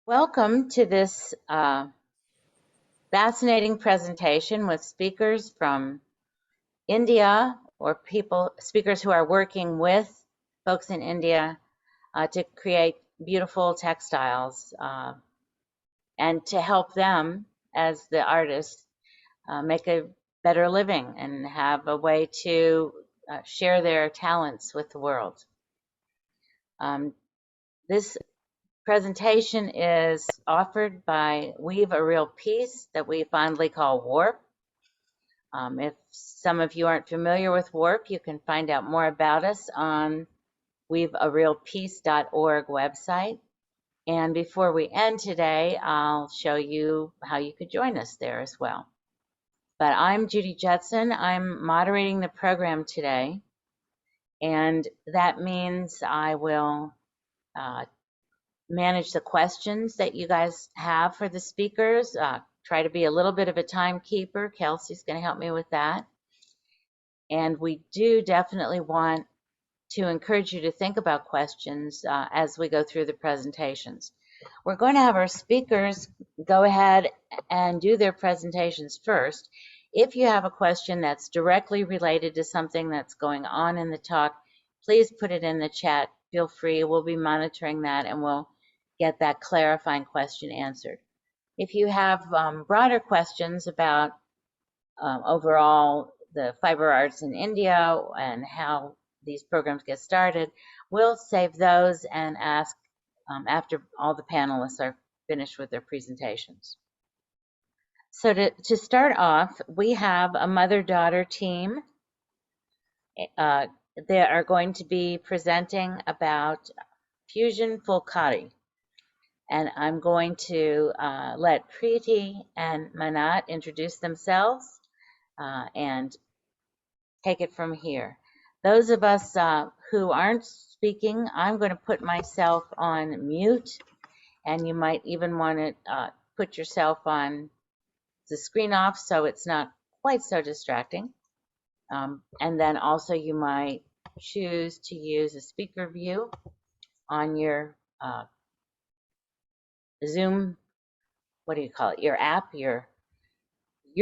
Welcome to this fascinating presentation with speakers from India or speakers who are working with folks in India to create beautiful textiles and to help them as the artists make a better living and have a way to share their talents with the world. This presentation is offered by Weave a Real Piece, that we fondly call WARP. If some of you aren't familiar with WARP, you can find out more about us on weavearealpiece.org website. And before we end today, I'll show you how you could join us there as well. But I'm Judy Jetson. I'm moderating the program today, and that means I will manage the questions that you guys have for the speakers. Try to be a little bit of a timekeeper. Kelsey's going to help me with that. And we do definitely want to encourage you to think about questions as we go through the presentations. We're going to have our speakers go ahead and do their presentations first. If you have a question that's directly related to something that's going on in the talk, please put it in the chat. Feel free. We'll be monitoring that and we'll get that clarifying question answered. If you have broader questions about overall the fiber arts in India and how these programs get started, we'll save those and ask after all the panelists are finished with their presentations. So to start off, we have a mother-daughter team. They are going to be presenting about fusion Fulcari. And I'm going to let Preeti and Manat introduce themselves and take it from here. Those of us who aren't speaking, I'm going to put myself on mute, and you might even want to put yourself on the screen off so it's not quite so distracting. And then also you might choose to use a speaker view on your Zoom, what do you call it? Your app, your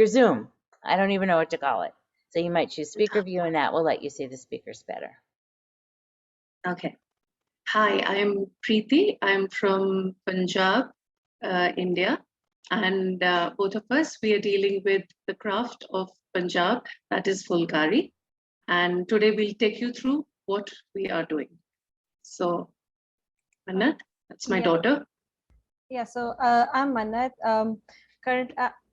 Zoom. I don't even know what to call it. So you might choose speaker view, and that will let you see the speakers better. Okay. Hi, I'm Preeti. I'm from Punjab, India. And both of us, we are dealing with the craft of Punjab, that is Fulcari. And today we'll take you through what we are doing. So, Manat, that's my daughter. Yeah, so I'm Manat.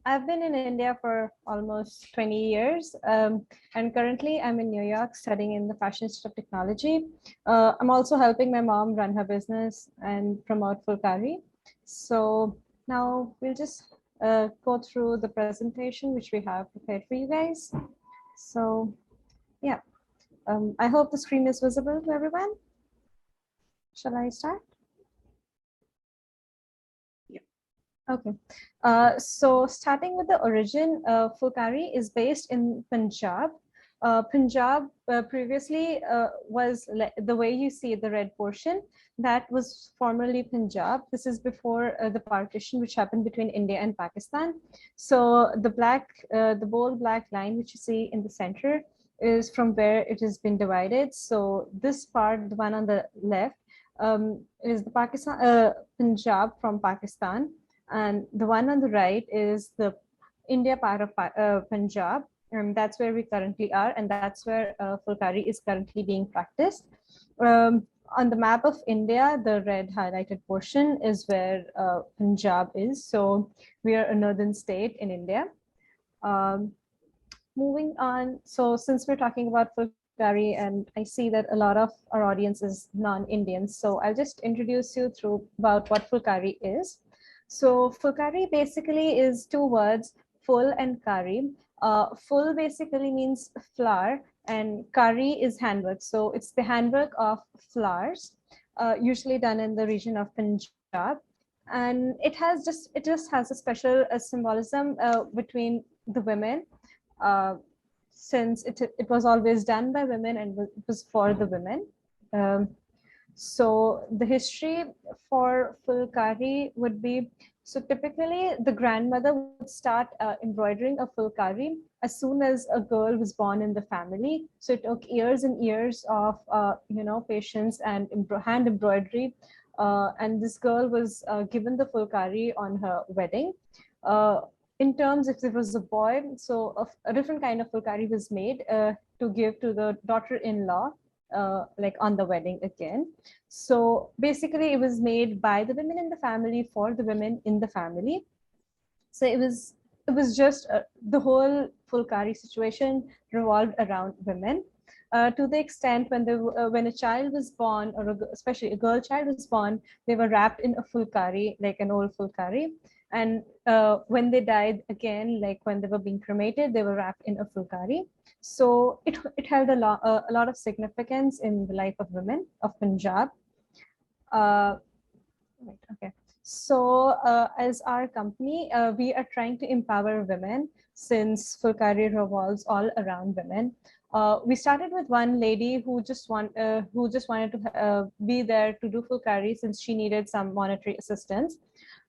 I've been in India for almost 20 years, and currently I'm in New York studying in the Fashion Institute of Technology. I'm also helping my mom run her business and promote Fulcari. So now we'll just go through the presentation which we have prepared for you guys. So yeah, I hope the screen is visible to everyone. Shall I start? Okay, so starting with the origin, Fulcari is based in Punjab. Punjab previously was the way you see the red portion, that was formerly Punjab. This is before the partition which happened between India and Pakistan. So the bold black line which you see in the center is from where it has been divided. So this part, the one on the left, is the Punjab from Pakistan. And the one on the right is the India part of Punjab, and that's where we currently are, and that's where Fulcari is currently being practiced. On the map of India, the red highlighted portion is where Punjab is. So we are a northern state in India. Moving on, so since we're talking about Fulcari, and I see that a lot of our audience is non-Indians, so I'll just introduce you through about what Fulcari is. So Fulcari basically is two words, full and kari. Full basically means flower, and kari is handwork. So it's the handwork of flowers, usually done in the region of Punjab. And it just has a special symbolism between the women, since it was always done by women and it was for the women. So the history for Fulcari would be, so typically the grandmother would start embroidering a Fulcari as soon as a girl was born in the family. So it took years and years of patience and hand embroidery. And this girl was given the Fulcari on her wedding. In terms, if it was a boy, so a different kind of Fulcari was made to give to the daughter-in-law, like on the wedding again. So basically, it was made by the women in the family for the women in the family. So it was just the whole Fulcari situation revolved around women. To the extent when a child was born, or especially a girl child was born, they were wrapped in a Fulcari, like an old Fulcari. And when they died again, like when they were being cremated, they were wrapped in a Fulcari. So it held a lot of significance in the life of women of Punjab. Right, okay. So as our company, we are trying to empower women, since Fulcari revolves all around women. We started with one lady who just wanted to be there to do Fulcari since she needed some monetary assistance.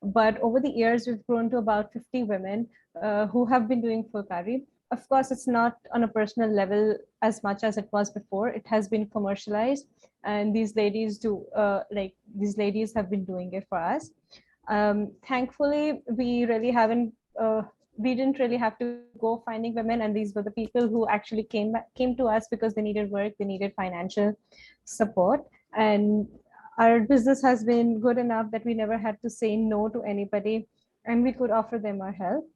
But over the years, we've grown to about 50 women who have been doing Fulcari. Of course, it's not on a personal level as much as it was before. It has been commercialized, and these ladies have been doing it for us. Thankfully, we didn't really have to go finding women, and these were the people who actually came to us because they needed work, they needed financial support. And our business has been good enough that we never had to say no to anybody, and we could offer them our help.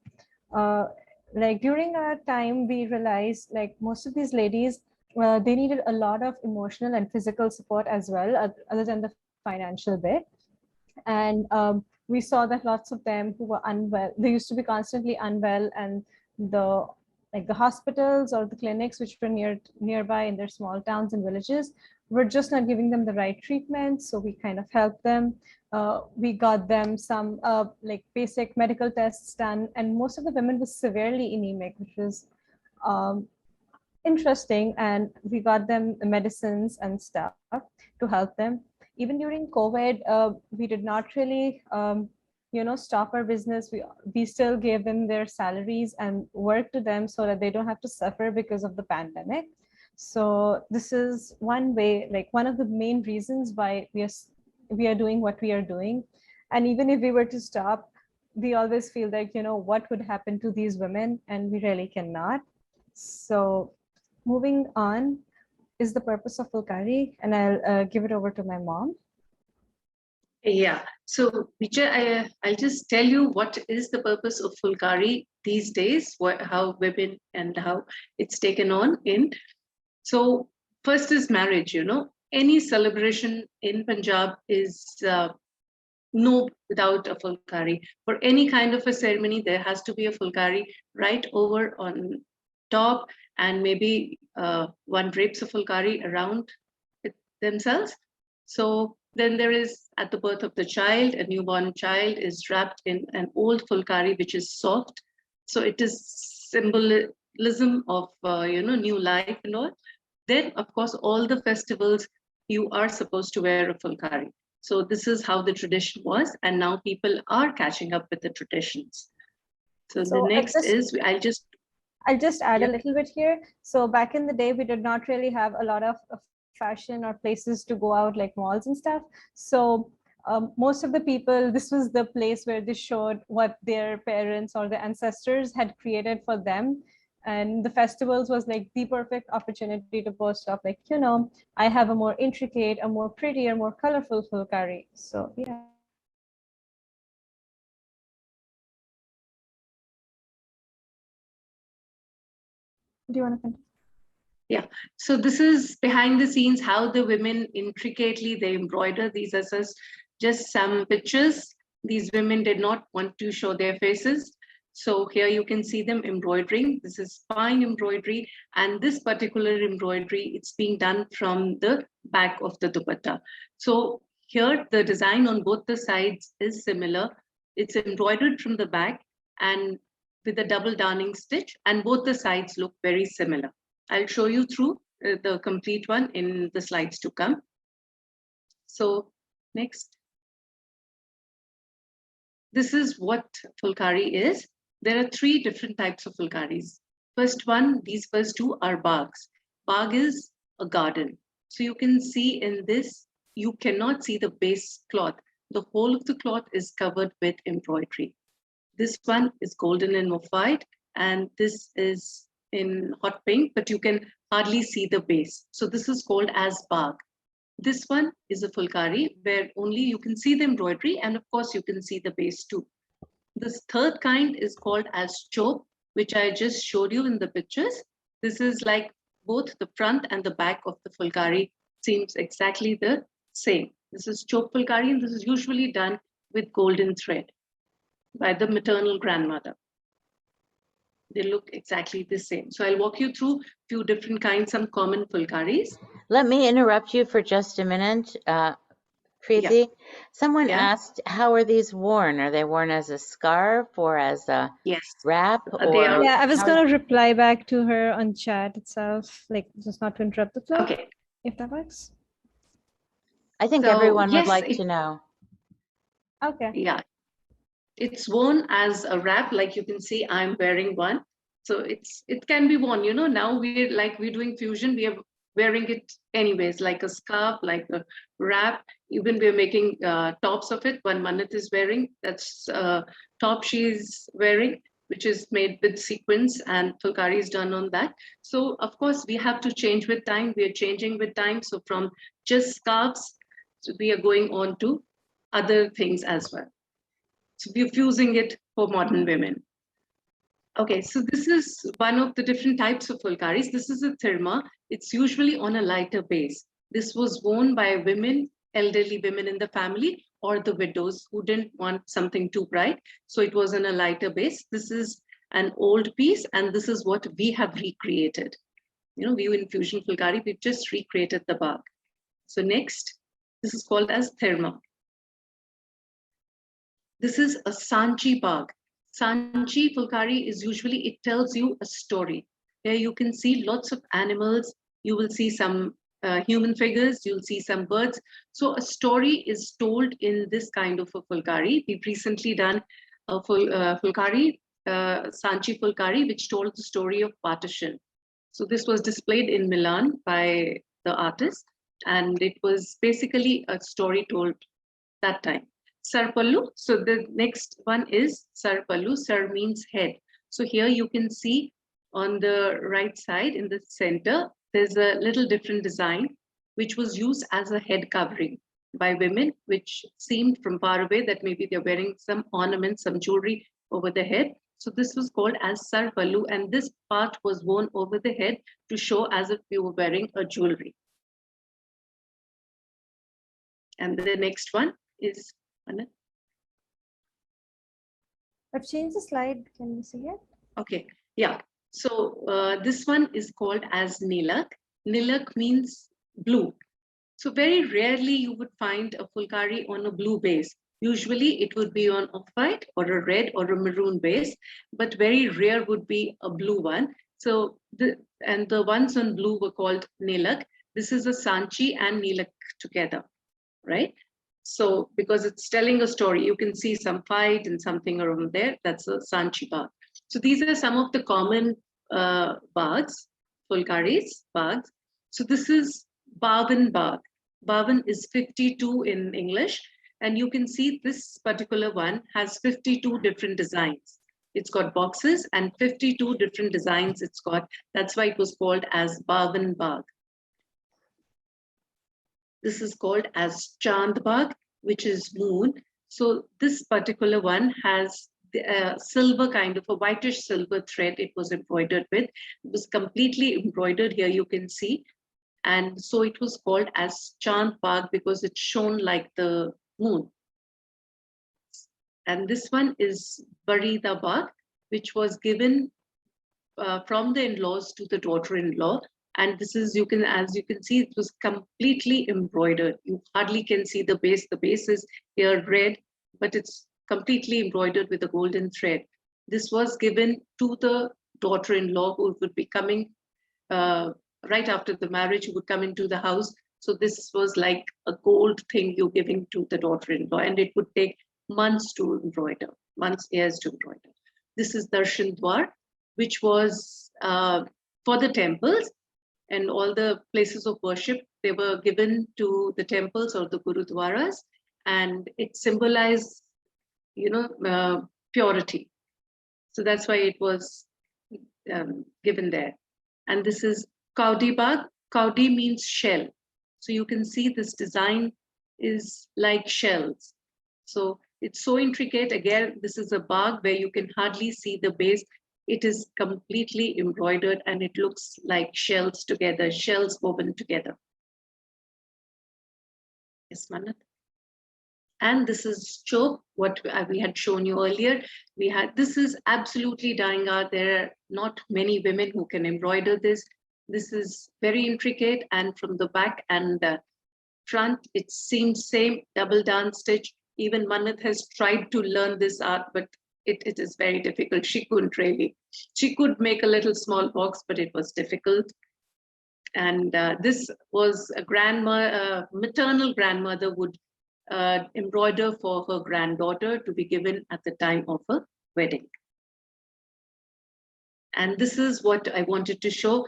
Like during our time, we realized like most of these ladies, they needed a lot of emotional and physical support as well, other than the financial bit. And we saw that lots of them who were unwell, they used to be constantly unwell, and the hospitals or the clinics which were nearby in their small towns and villages were just not giving them the right treatment. So we kind of helped them. We got them some like basic medical tests done, and most of the women were severely anemic, which was interesting. And we got them the medicines and stuff to help them. Even during COVID, we did not really stop our business. We still gave them their salaries and work to them so that they don't have to suffer because of the pandemic. So this is one way, like one of the main reasons why we are doing what we are doing. And even if we were to stop, we always feel like, what would happen to these women, and we really cannot. So moving on is the purpose of Fulcari, and I'll give it over to my mom. Yeah, so Vijay, I'll just tell you what is the purpose of Fulcari these days, how women and how it's taken on in. So first is marriage, any celebration in Punjab is no without a Fulcari. For any kind of a ceremony, there has to be a Fulcari right over on top, and maybe one drapes a Fulcari around themselves. So then there is, at the birth of the child, a newborn child is wrapped in an old Fulcari, which is soft. So it is symbolism of, new life and all. Then, of course, all the festivals, you are supposed to wear a Fulcari. So this is how the tradition was. And now people are catching up with the traditions. So the next is, I'll just add a little bit here. So back in the day, we did not really have a lot of fashion or places to go out, like malls and stuff. So most of the people, this was the place where they showed what their parents or their ancestors had created for them. And the festivals was like the perfect opportunity to post up, like, I have a more intricate, a more prettier, more colorful Fulcari. So yeah. Do you want to continue? Yeah, so this is behind the scenes, how the women intricately, they embroider. These are just some pictures. These women did not want to show their faces. So here you can see them embroidering. This is fine embroidery. And this particular embroidery, it's being done from the back of the dupatta. So here the design on both the sides is similar. It's embroidered from the back and with a double darning stitch, and both the sides look very similar. I'll show you through the complete one in the slides to come. So next. This is what Fulcari is. There are 3 different types of Fulcaris. First one, these first 2 are bags. Bag is a garden. So you can see in this, you cannot see the base cloth. The whole of the cloth is covered with embroidery. This one is golden and moffied, and this is in hot pink, but you can hardly see the base. So this is called as bag. This one is a Fulcari where only you can see the embroidery, and of course you can see the base too. This third kind is called as chope, which I just showed you in the pictures. This is like both the front and the back of the Fulcari seems exactly the same. This is chope Fulcari, and this is usually done with golden thread by the maternal grandmother. They look exactly the same. So I'll walk you through a few different kinds, some common Fulcaris. Let me interrupt you for just a minute, Preeti. Someone Yeah. asked, how are these worn? Are they worn as a scarf or as a Yes. wrap? They are. Yeah, I was how- going to reply back to her on chat itself, like just not to interrupt the flow, Okay. if that works. I think So, everyone would yes, like to know. Okay. Yeah. It's worn as a wrap, like you can see I'm wearing one. So it can be worn, you know, now we're doing fusion, we are wearing it anyways, like a scarf, like a wrap. Even we're making tops of it. One Manat is wearing, that's top she's wearing, which is made with sequins, and Fulcari is done on that. So of course we have to change with time. We are changing with time. So from just scarves, we are going on to other things as well. So we're fusing it for modern women. Okay, so this is one of the different types of Fulcaris. This is a thirma. It's usually on a lighter base. This was worn by women, elderly women in the family, or the widows who didn't want something too bright. So it was on a lighter base. This is an old piece, and this is what we have recreated. You know, we in Fusion Fulcari, we've just recreated the bag. So next, this is called as thirma. This is a Sanji Bag. Sanji Fulcari is usually, it tells you a story. Here you can see lots of animals. You will see some human figures. You'll see some birds. So a story is told in this kind of a Fulcari. We've recently done a Fulcari, Sanji Fulcari, which told the story of partition. So this was displayed in Milan by the artist. And it was basically a story told that time. Sarpallu. So the next one is Sarpallu. Sar means head. So here you can see on the right side in the center, there's a little different design, which was used as a head covering by women, which seemed from far away that maybe they're wearing some ornaments, some jewelry over the head. So this was called as Sarpallu, and this part was worn over the head to show as if you were wearing a jewelry. And the next one is I've changed the slide. Can you see it? Okay, yeah. So this one is called as Nilak. Nilak means blue. So very rarely you would find a Fulcari on a blue base. Usually it would be on off-white or a red or a maroon base, but very rare would be a blue one. So the ones on blue were called Nilak. This is a Sanchi and Nilak together, right? So because it's telling a story, you can see some fight and something around there. That's a Sanchi Bag. So these are some of the common bags, Fulcaris bags. So this is Bavan Bag. Bavan is 52 in English. And you can see this particular one has 52 different designs. It's got boxes and 52 different designs it's got. That's why it was called as Bavan Bag. This is called as Chand Bag, which is moon. So this particular one has the silver kind of a whitish silver thread it was embroidered with. It was completely embroidered here, you can see. And so it was called as Chand Bag because it shone like the moon. And this one is Barida Bag, which was given from the in-laws to the daughter-in-law. And this is, as you can see, it was completely embroidered. You hardly can see the base. The base is here red, but it's completely embroidered with a golden thread. This was given to the daughter-in-law who would be coming right after the marriage, who would come into the house. So this was like a gold thing you're giving to the daughter-in-law, and it would take months to embroider, months, years to embroider. This is Darshan Dwar, which was for the temples and all the places of worship. They were given to the temples or the gurudwaras, and it symbolized, purity. So that's why it was given there. And this is Kaudi Bag. Kaudi means shell. So you can see this design is like shells. So it's so intricate. Again, this is a bag where you can hardly see the base. It is completely embroidered and it looks like shells together, shells woven together. Yes, Manat. And this is choke, what we had shown you earlier. This is absolutely dying art. There are not many women who can embroider this. This is very intricate, and from the back and the front, it seems same, double down stitch. Even Manat has tried to learn this art, but it is very difficult. She couldn't really. She could make a little small box, but it was difficult. And this was a maternal grandmother would embroider for her granddaughter to be given at the time of her wedding. And this is what I wanted to show.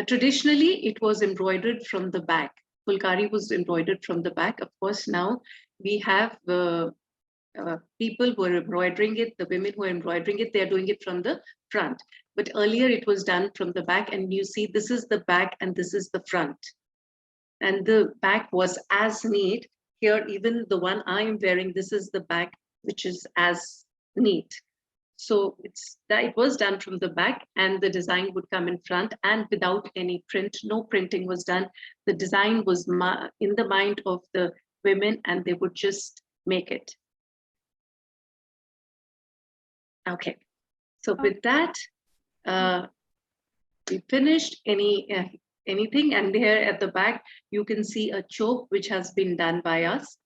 Traditionally, it was embroidered from the back. Fulcari was embroidered from the back. Of course, now we have people who are embroidering it, the women who are embroidering it, they're doing it from the front. But earlier it was done from the back, and you see this is the back and this is the front. And the back was as neat. Here, even the one I am wearing, this is the back, which is as neat. So it was done from the back, and the design would come in front, and without any print, no printing was done. The design was in the mind of the women, and they would just make it. Okay, so with that, we finished anything, and here at the back you can see a choke which has been done by us.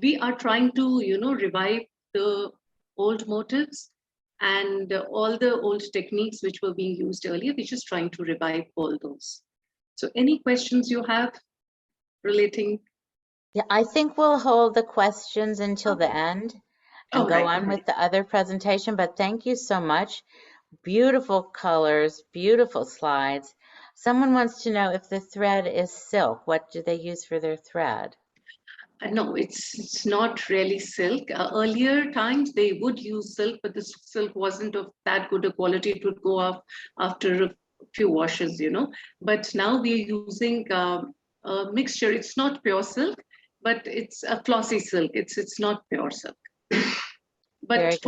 We are trying to revive the old motifs and all the old techniques which were being used earlier. We're just trying to revive all those. So any questions you have relating? Yeah, I think we'll hold the questions until the end and go on with the other presentation, but thank you so much. Beautiful colors, beautiful slides. Someone wants to know if the thread is silk. What do they use for their thread? No, it's not really silk. Earlier times they would use silk, but the silk wasn't of that good a quality. It would go off after a few washes, But now we're using a mixture. It's not pure silk, but it's a flossy silk. It's not pure silk. But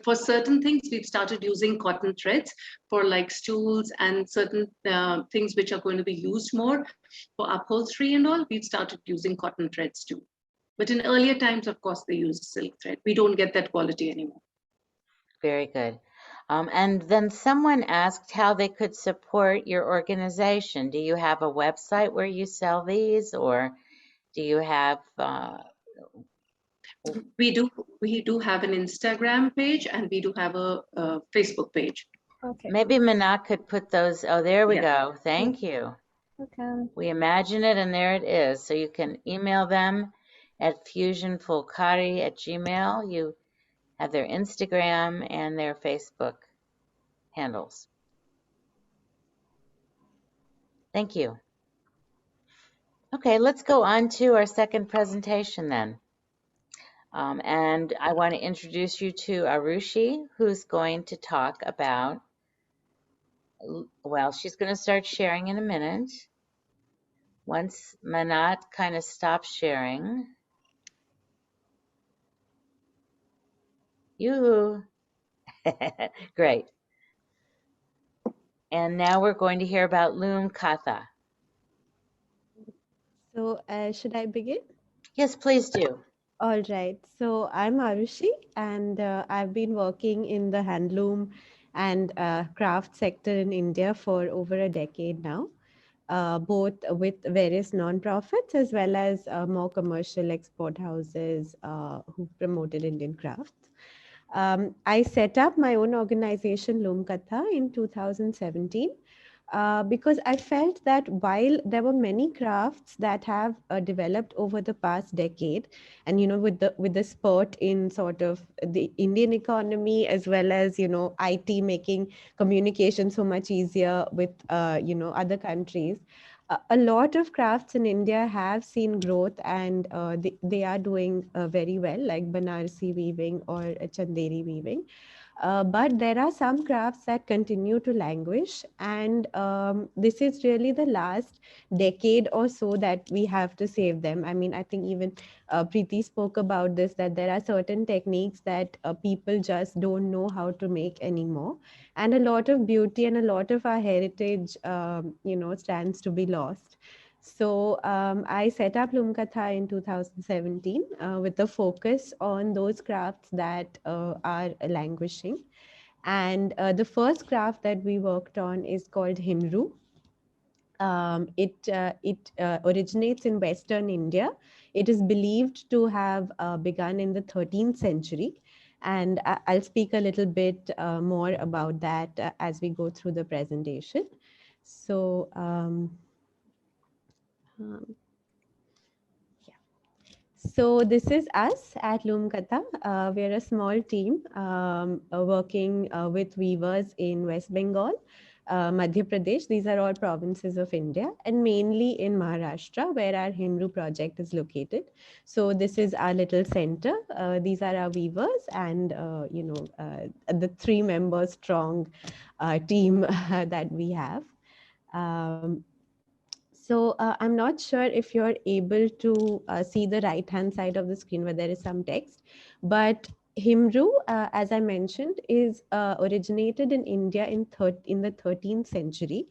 for certain things, we've started using cotton threads for like stools and certain things which are going to be used more for upholstery and all. We've started using cotton threads too. But in earlier times, of course, they used silk thread. We don't get that quality anymore. Very good. And then someone asked how they could support your organization. Do you have a website where you sell these, or do you have? We do have an Instagram page, and we do have a Facebook page. Okay. Maybe Manat could put those. Oh, there we go. Thank you. Okay. We imagine it, and there it is. So you can email them at fusionfulcari@gmail.com. You have their Instagram and their Facebook handles. Thank you. Okay, let's go on to our second presentation then. And I want to introduce you to Arushi, who's going to talk about, well, she's going to start sharing in a minute. Once Manat kind of stops sharing. Yoo-hoo. Great. And now we're going to hear about LoomKatha. So should I begin? Yes, please do. All right. So I'm Arushi, and I've been working in the handloom and craft sector in India for over a decade now, both with various non-profits as well as more commercial export houses who promoted Indian crafts. I set up my own organization, LoomKatha, in 2017 because I felt that while there were many crafts that have developed over the past decade, and with the spurt in sort of the Indian economy, as well as IT making communication so much easier with other countries, a lot of crafts in India have seen growth, and they are doing very well, like Banarsi weaving or Chanderi weaving. But there are some crafts that continue to languish, and this is really the last decade or so that we have to save them. I mean, I think even Preeti spoke about this, that there are certain techniques that people just don't know how to make anymore, and a lot of beauty and a lot of our heritage, stands to be lost. So I set up LoomKatha in 2017 with the focus on those crafts that are languishing. And the first craft that we worked on is called Himroo. It originates in Western India. It is believed to have begun in the 13th century. And I'll speak a little bit more about that as we go through the presentation. So, um, So this is us at LoomKatha. We're a small team working with weavers in West Bengal, Madhya Pradesh. These are all provinces of India, and mainly in Maharashtra, where our Himroo project is located. So this is our little center. These are our weavers, and the 3-member strong team that we have. Um, so I'm not sure if you're able to see the right-hand side of the screen where there is some text, but Himroo, as I mentioned, is originated in India in the 13th century,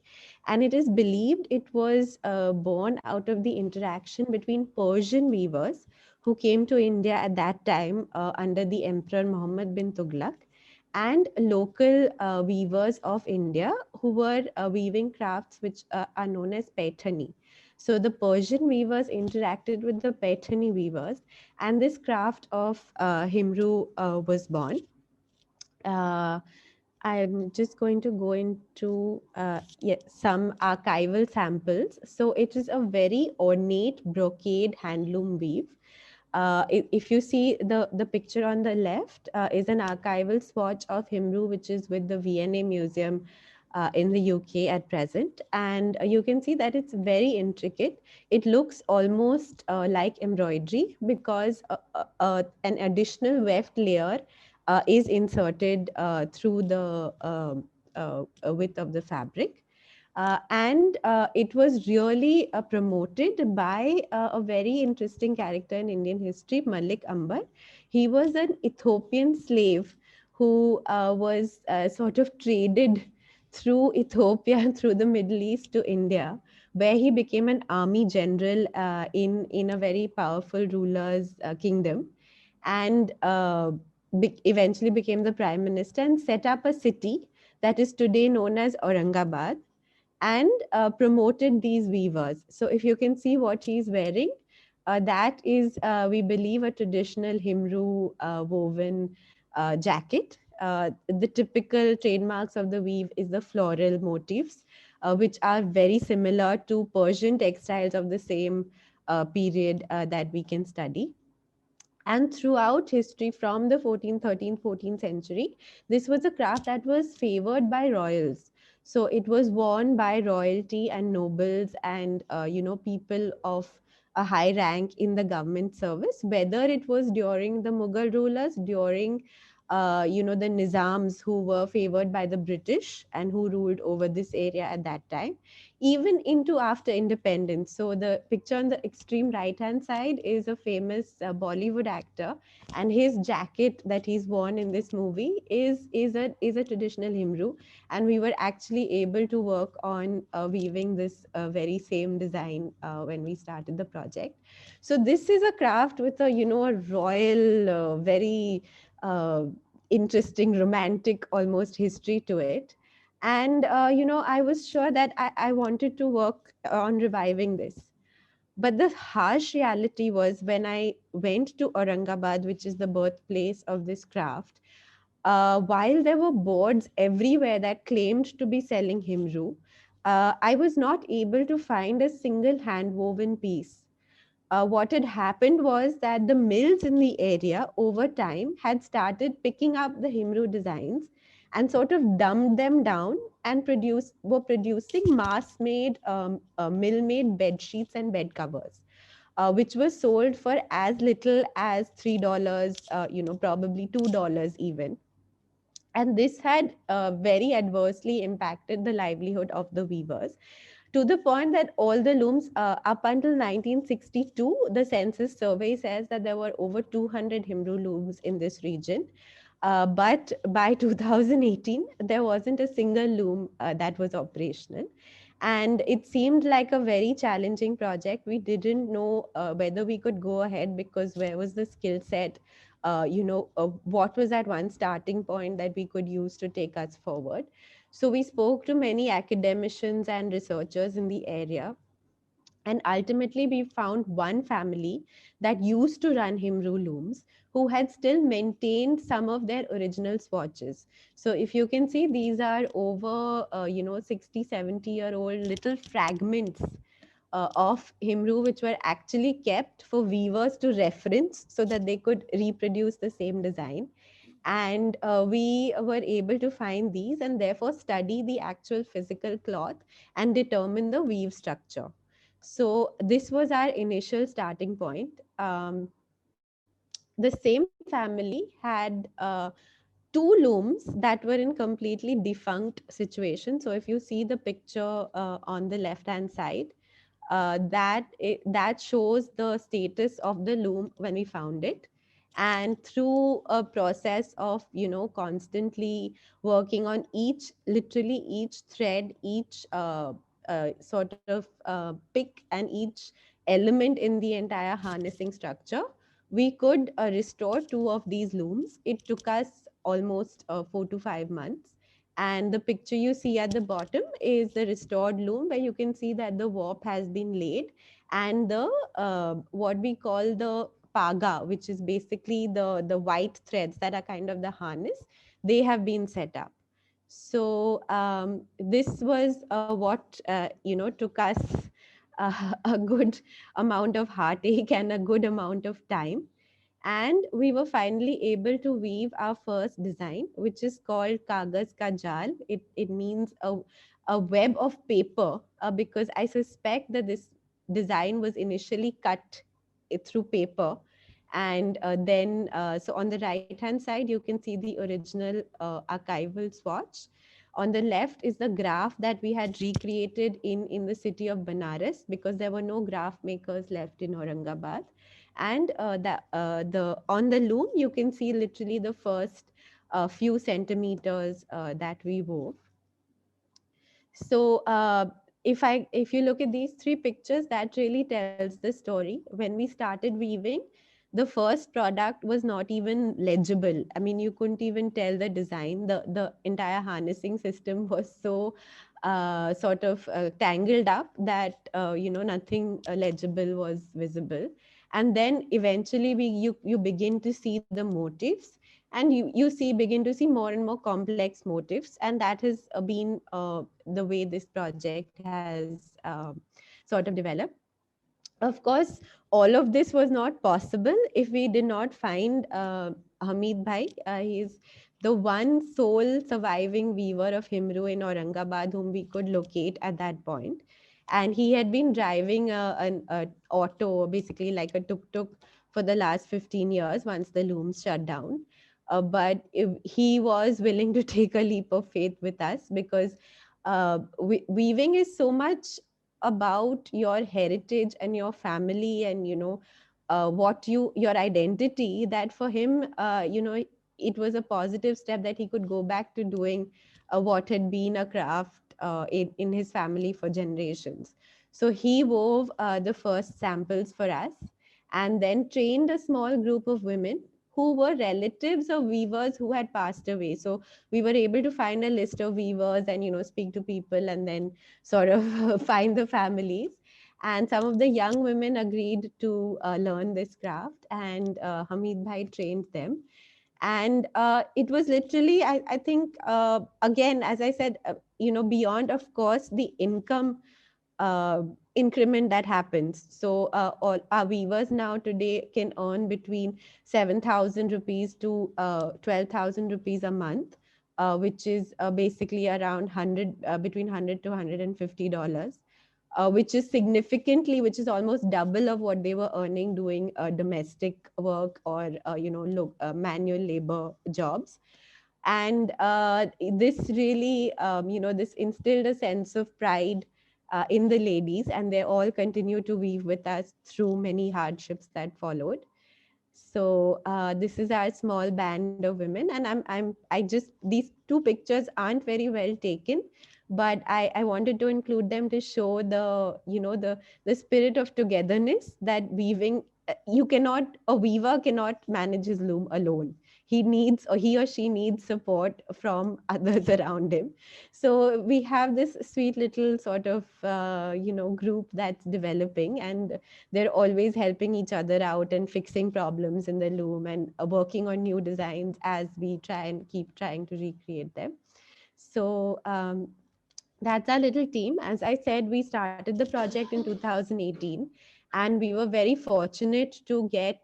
and it is believed it was born out of the interaction between Persian weavers who came to India at that time under the Emperor Muhammad bin Tughlaq, and local weavers of India who were weaving crafts which are known as Paithani. So the Persian weavers interacted with the Paithani weavers, and this craft of Himroo was born. I'm just going to go into some archival samples. So it is a very ornate brocade handloom weave. If you see the picture on the left is an archival swatch of Himroo, which is with the V&A Museum in the UK at present. And you can see that it's very intricate. It looks almost like embroidery because an additional weft layer is inserted through the width of the fabric. And it was really promoted by a very interesting character in Indian history, Malik Ambar. He was an Ethiopian slave who was sort of traded through Ethiopia and through the Middle East to India, where he became an army general in a very powerful ruler's kingdom, and eventually became the prime minister and set up a city that is today known as Aurangabad, and promoted these weavers. So if you can see what he's wearing, that is, we believe, a traditional Himroo woven jacket. The typical trademarks of the weave is the floral motifs, which are very similar to Persian textiles of the same period that we can study. And throughout history, from the 14th, 13th, 14th century, this was a craft that was favored by royals. So it was worn by royalty and nobles and people of a high rank in the government service, whether it was during the Mughal rulers, during the Nizams who were favored by the British and who ruled over this area at that time, even into after independence. So the picture on the extreme right-hand side is a famous Bollywood actor, and his jacket that he's worn in this movie is a traditional Himroo, and we were actually able to work on weaving this very same design when we started the project. So this is a craft with a royal, very interesting, romantic, almost history to it. And, I was sure that I wanted to work on reviving this. But the harsh reality was when I went to Aurangabad, which is the birthplace of this craft, while there were boards everywhere that claimed to be selling Himroo, I was not able to find a single hand woven piece. What had happened was that the mills in the area over time had started picking up the Himroo designs and sort of dumbed them down and were producing mass-made, mill-made bed sheets and bed covers, which were sold for as little as $3, probably $2 even. And this had very adversely impacted the livelihood of the weavers, to the point that all the looms, up until 1962, the census survey says that there were over 200 Himroo looms in this region. But by 2018, there wasn't a single loom that was operational. And it seemed like a very challenging project. We didn't know whether we could go ahead, because where was the skill set? What was that one starting point that we could use to take us forward? So we spoke to many academicians and researchers in the area, and ultimately we found one family that used to run Himroo looms, who had still maintained some of their original swatches. So if you can see, these are over 60, 70-year old little fragments of Himroo, which were actually kept for weavers to reference so that they could reproduce the same design. And we were able to find these and therefore study the actual physical cloth and determine the weave structure. So this was our initial starting point. The same family had two looms that were in completely defunct situation. So if you see the picture on the left hand side, that shows the status of the loom when we found it. And through a process of constantly working on literally each thread, each sort of pick, and each element in the entire harnessing structure, we could restore two of these looms. It took us almost 4 to 5 months. And the picture you see at the bottom is the restored loom, where you can see that the warp has been laid, and the what we call the paga, which is basically the white threads that are kind of the harness, they have been set up. So this was what took us a good amount of heartache and a good amount of time. And we were finally able to weave our first design, which is called Kagaz Ka Jal. It means a web of paper, because I suspect that this design was initially cut through paper. And so on the right hand side, you can see the original archival swatch. On the left is the graph that we had recreated in the city of Banaras, because there were no graph makers left in Aurangabad. And the on the loom, you can see literally the first few centimeters that we wove. So if you look at these three pictures, that really tells the story. When we started weaving, the first product was not even legible. I mean, you couldn't even tell the design. The entire harnessing system was so sort of tangled up that nothing legible was visible. And then eventually you begin to see the motifs, and you begin to see more and more complex motifs, and that has been the way this project has sort of developed. Of course, all of this was not possible if we did not find Hamid Bhai. He's the one sole surviving weaver of Himroo in Aurangabad whom we could locate at that point. And he had been driving an auto, basically like a tuk-tuk, for the last 15 years once the looms shut down. But he was willing to take a leap of faith with us, because weaving is so much about your heritage and your family, and your identity, that for him it was a positive step that he could go back to doing what had been a craft in his family for generations. So he wove the first samples for us, and then trained a small group of women who were relatives of weavers who had passed away. So we were able to find a list of weavers and speak to people, and then sort of find the families. And some of the young women agreed to learn this craft, and Hamid Bhai trained them. And it was literally, I think, again, as I said, beyond, of course, the income uh, increment that happens. So all our weavers now today can earn between 7,000 rupees to 12,000 rupees a month, which is basically around 100, between 100 to $150, which is significantly, which is almost double of what they were earning doing domestic work or manual labor jobs. And this really, this instilled a sense of pride in the ladies, and they all continue to weave with us through many hardships that followed. So this is our small band of women, and I just, these two pictures aren't very well taken, but I wanted to include them to show the spirit of togetherness that weaving. You cannot, a weaver cannot manage his loom alone. He needs, or he or she needs support from others around him. So we have this sweet little sort of group that's developing, and they're always helping each other out and fixing problems in the loom, and working on new designs as we try and keep trying to recreate them. So that's our little team. As I said, we started the project in 2018, and we were very fortunate to get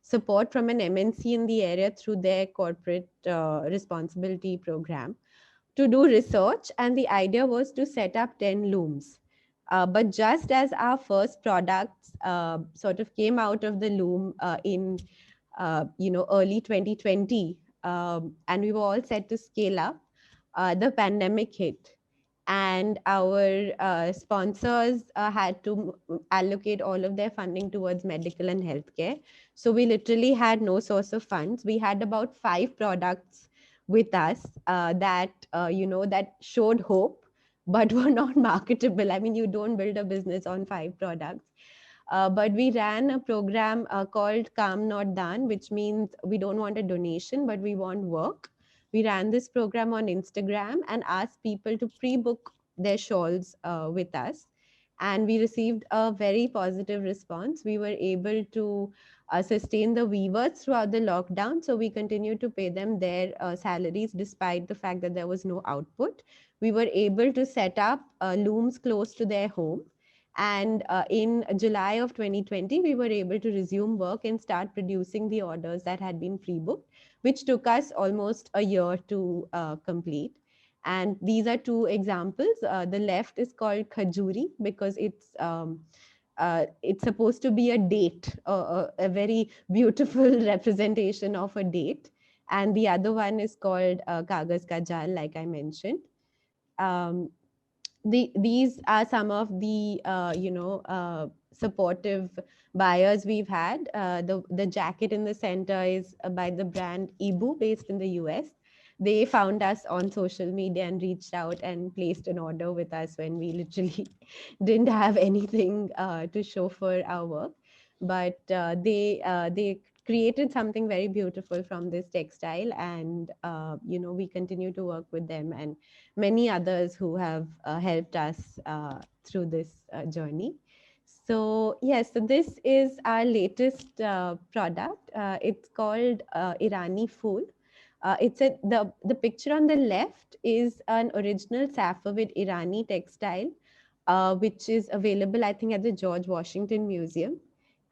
support from an MNC in the area through their corporate responsibility program to do research, and the idea was to set up 10 looms. But just as our first products sort of came out of the loom in early 2020, and we were all set to scale up, the pandemic hit, and our sponsors had to allocate all of their funding towards medical and healthcare. So we literally had no source of funds. We had about 5 products with us that showed hope, but were not marketable. I mean, you don't build a business on 5 products. But we ran a program called Kam Not Dan, which means we don't want a donation, but we want work. We ran this program on Instagram and asked people to pre-book their shawls with us. And we received a very positive response. We were able to sustain the weavers throughout the lockdown. So we continued to pay them their salaries despite the fact that there was no output. We were able to set up looms close to their home. And in July of 2020, we were able to resume work and start producing the orders that had been pre-booked, which took us almost a year to complete. And these are 2 examples. The left is called Khajuri because it's supposed to be a date, a very beautiful representation of a date. And the other one is called Kagaz Ka Jal, like I mentioned. Um, these are some of the supportive buyers we've had. The jacket in the center is by the brand Ibu, based in the US. They found us on social media and reached out and placed an order with us when we literally didn't have anything to show for our work. But they created something very beautiful from this textile, and we continue to work with them and many others who have helped us through this journey. So yes, so this is our latest product. It's called Irani Fool. The picture on the left is an original Safavid Irani textile, which is available, I think, at the George Washington Museum.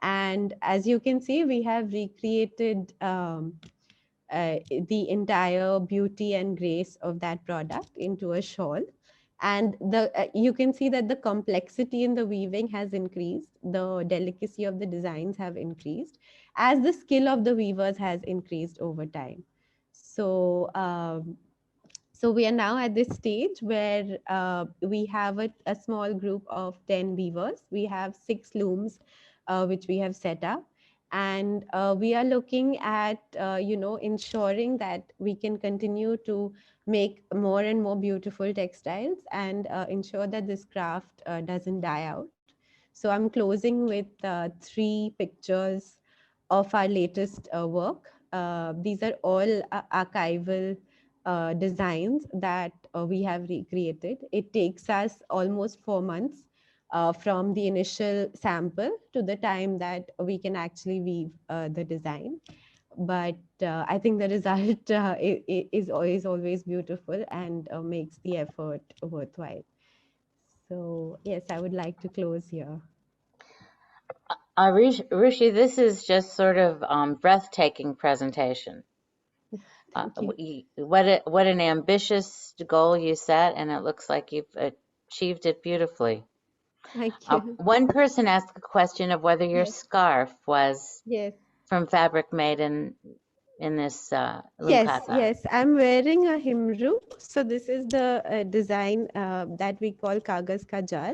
And as you can see, we have recreated the entire beauty and grace of that product into a shawl. And you can see that the complexity in the weaving has increased, the delicacy of the designs have increased as the skill of the weavers has increased over time. So so we are now at this stage where we have a small group of 10 weavers. We have 6 looms which we have set up, and we are looking at ensuring that we can continue to make more and more beautiful textiles and ensure that this craft doesn't die out. So I'm closing with 3 pictures of our latest work. These are all archival designs that we have recreated. It takes us almost 4 months from the initial sample to the time that we can actually weave the design. but I think the result is always beautiful and makes the effort worthwhile. So yes, I would like to close here. Arushi, this is just sort of breathtaking presentation. Thank you. What an ambitious goal you set, and it looks like you've achieved it beautifully. Thank you. One person asked a question of whether your Yes, scarf was yes. from fabric made in this Yes, LoomKatha. yes. I'm wearing a Himroo. So this is the design that we call Kagas Ka Jar.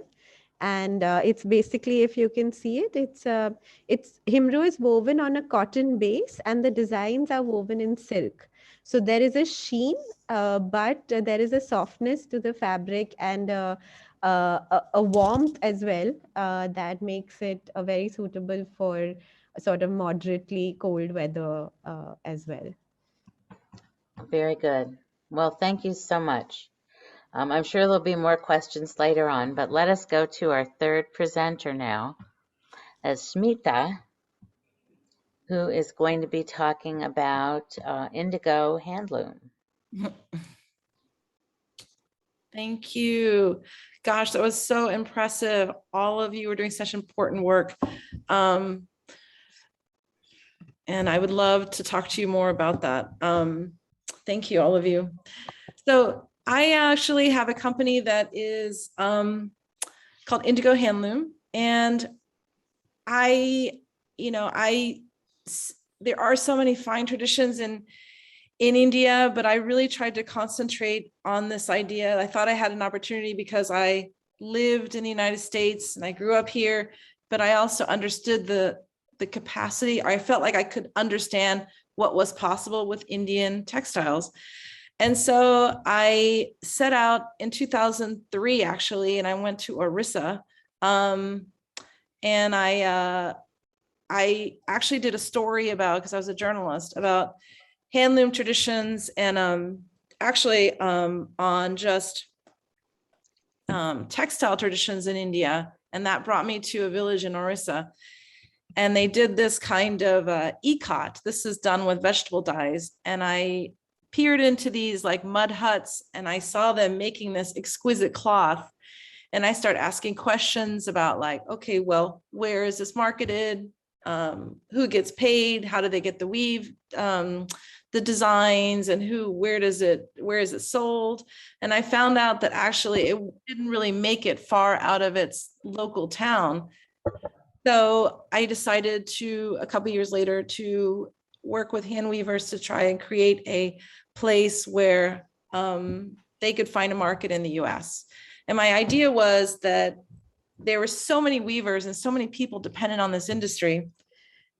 And it's basically, if you can see it, it's Himroo is woven on a cotton base and the designs are woven in silk. So there is a sheen, but there is a softness to the fabric and a warmth as well that makes it very suitable for sort of moderately cold weather as well. Very good. Well, thank you so much. I'm sure there'll be more questions later on, but let us go to our third presenter now, as Smita, who is going to be talking about Indigo Handloom. Thank you. Gosh, that was so impressive. All of you are doing such important work. And I would love to talk to you more about that. Thank you, all of you. So I actually have a company that is called Indigo Handloom. And there are so many fine traditions in India, but I really tried to concentrate on this idea. I thought I had an opportunity because I lived in the United States and I grew up here, but I also understood the capacity. I felt like I could understand what was possible with Indian textiles. And so I set out in 2003, actually, and I went to Orissa. And I actually did a story about, because I was a journalist, about handloom traditions and actually on just textile traditions in India. And that brought me to a village in Orissa. And they did this kind of ikat. This is done with vegetable dyes. And I peered into these like mud huts and I saw them making this exquisite cloth. And I started asking questions about like, okay, well, where is this marketed? Who gets paid? How do they get the weave? The designs and where is it sold? And I found out that actually it didn't really make it far out of its local town. So I decided a couple of years later, to work with hand weavers to try and create a place where they could find a market in the US. And my idea was that there were so many weavers and so many people dependent on this industry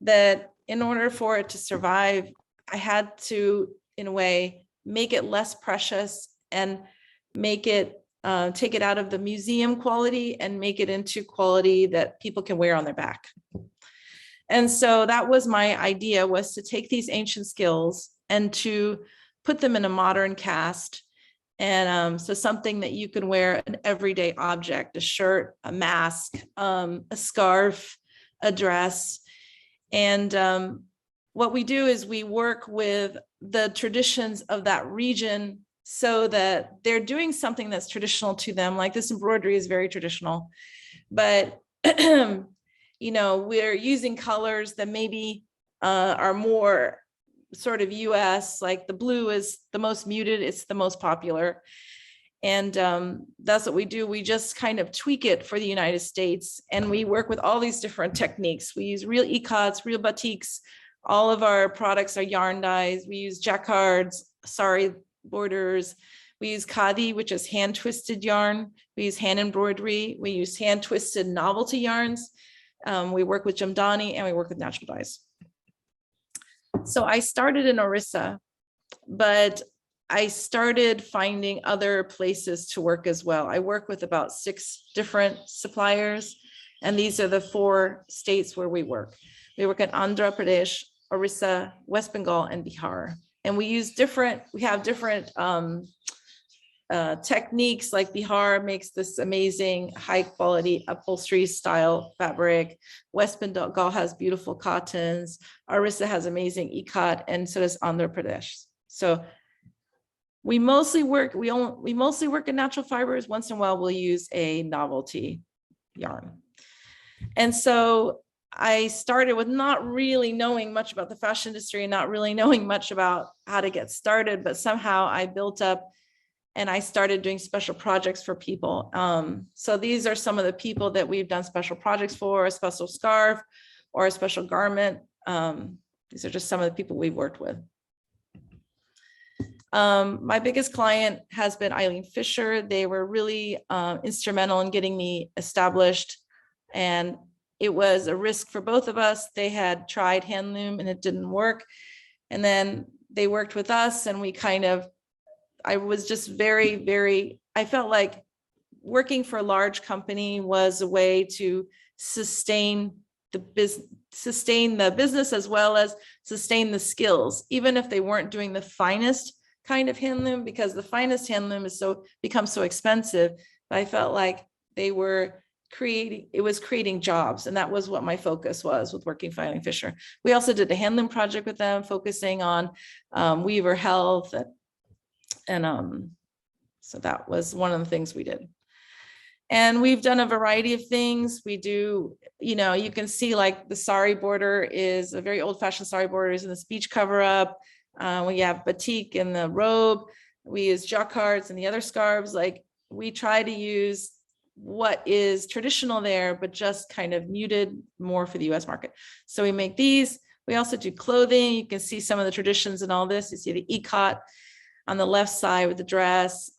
that in order for it to survive, I had to, in a way, make it less precious and make it take it out of the museum quality and make it into quality that people can wear on their back. And so that was my idea, was to take these ancient skills and to put them in a modern cast. And so something that you can wear, an everyday object, a shirt, a mask, a scarf, a dress. And what we do is we work with the traditions of that region so that they're doing something that's traditional to them. Like this embroidery is very traditional, but we're using colors that maybe are more sort of US, like the blue is the most muted, it's the most popular. And that's what we do. We just kind of tweak it for the United States. And we work with all these different techniques. We use real ikats, real batiks. All of our products are yarn dyes. We use jacquards, sari borders. We use khadi, which is hand twisted yarn. We use hand embroidery. We use hand twisted novelty yarns. We work with jamdani and we work with natural dyes. So I started in Orissa, but I started finding other places to work as well. I work with about 6 different suppliers, and these are the 4 states where we work. We work in Andhra Pradesh, Orissa, West Bengal, and Bihar. And we have different techniques like Bihar makes this amazing high quality upholstery style fabric. West Bengal has beautiful cottons. Orissa has amazing ikat, and so does Andhra Pradesh. So we mostly work in natural fibers. Once in a while, we'll use a novelty yarn. And so I started with not really knowing much about the fashion industry and not really knowing much about how to get started, but somehow I built up and I started doing special projects for people. So these are some of the people that we've done special projects for, a special scarf or a special garment. These are just some of the people we've worked with. My biggest client has been Eileen Fisher. They were really instrumental in getting me established, and it was a risk for both of us. They had tried hand loom and it didn't work. And then they worked with us, and I was just I felt like working for a large company was a way to sustain the business as well as sustain the skills, even if they weren't doing the finest kind of hand loom, because the finest hand loom is becomes so expensive. But I felt like it was creating jobs, and that was what my focus was with working for Eileen Fisher. We also did a hand loom project with them, focusing on weaver health, and so that was one of the things we did. And we've done a variety of things. We do, you can see like the sari border is a very old-fashioned sari border is in the speech cover-up. We have batik in the robe. We use jacquards and the other scarves. Like, we try to use what is traditional there, but just kind of muted more for the US market. So we make these. We also do clothing. You can see some of the traditions in all this. You see the ikat on the left side with the dress,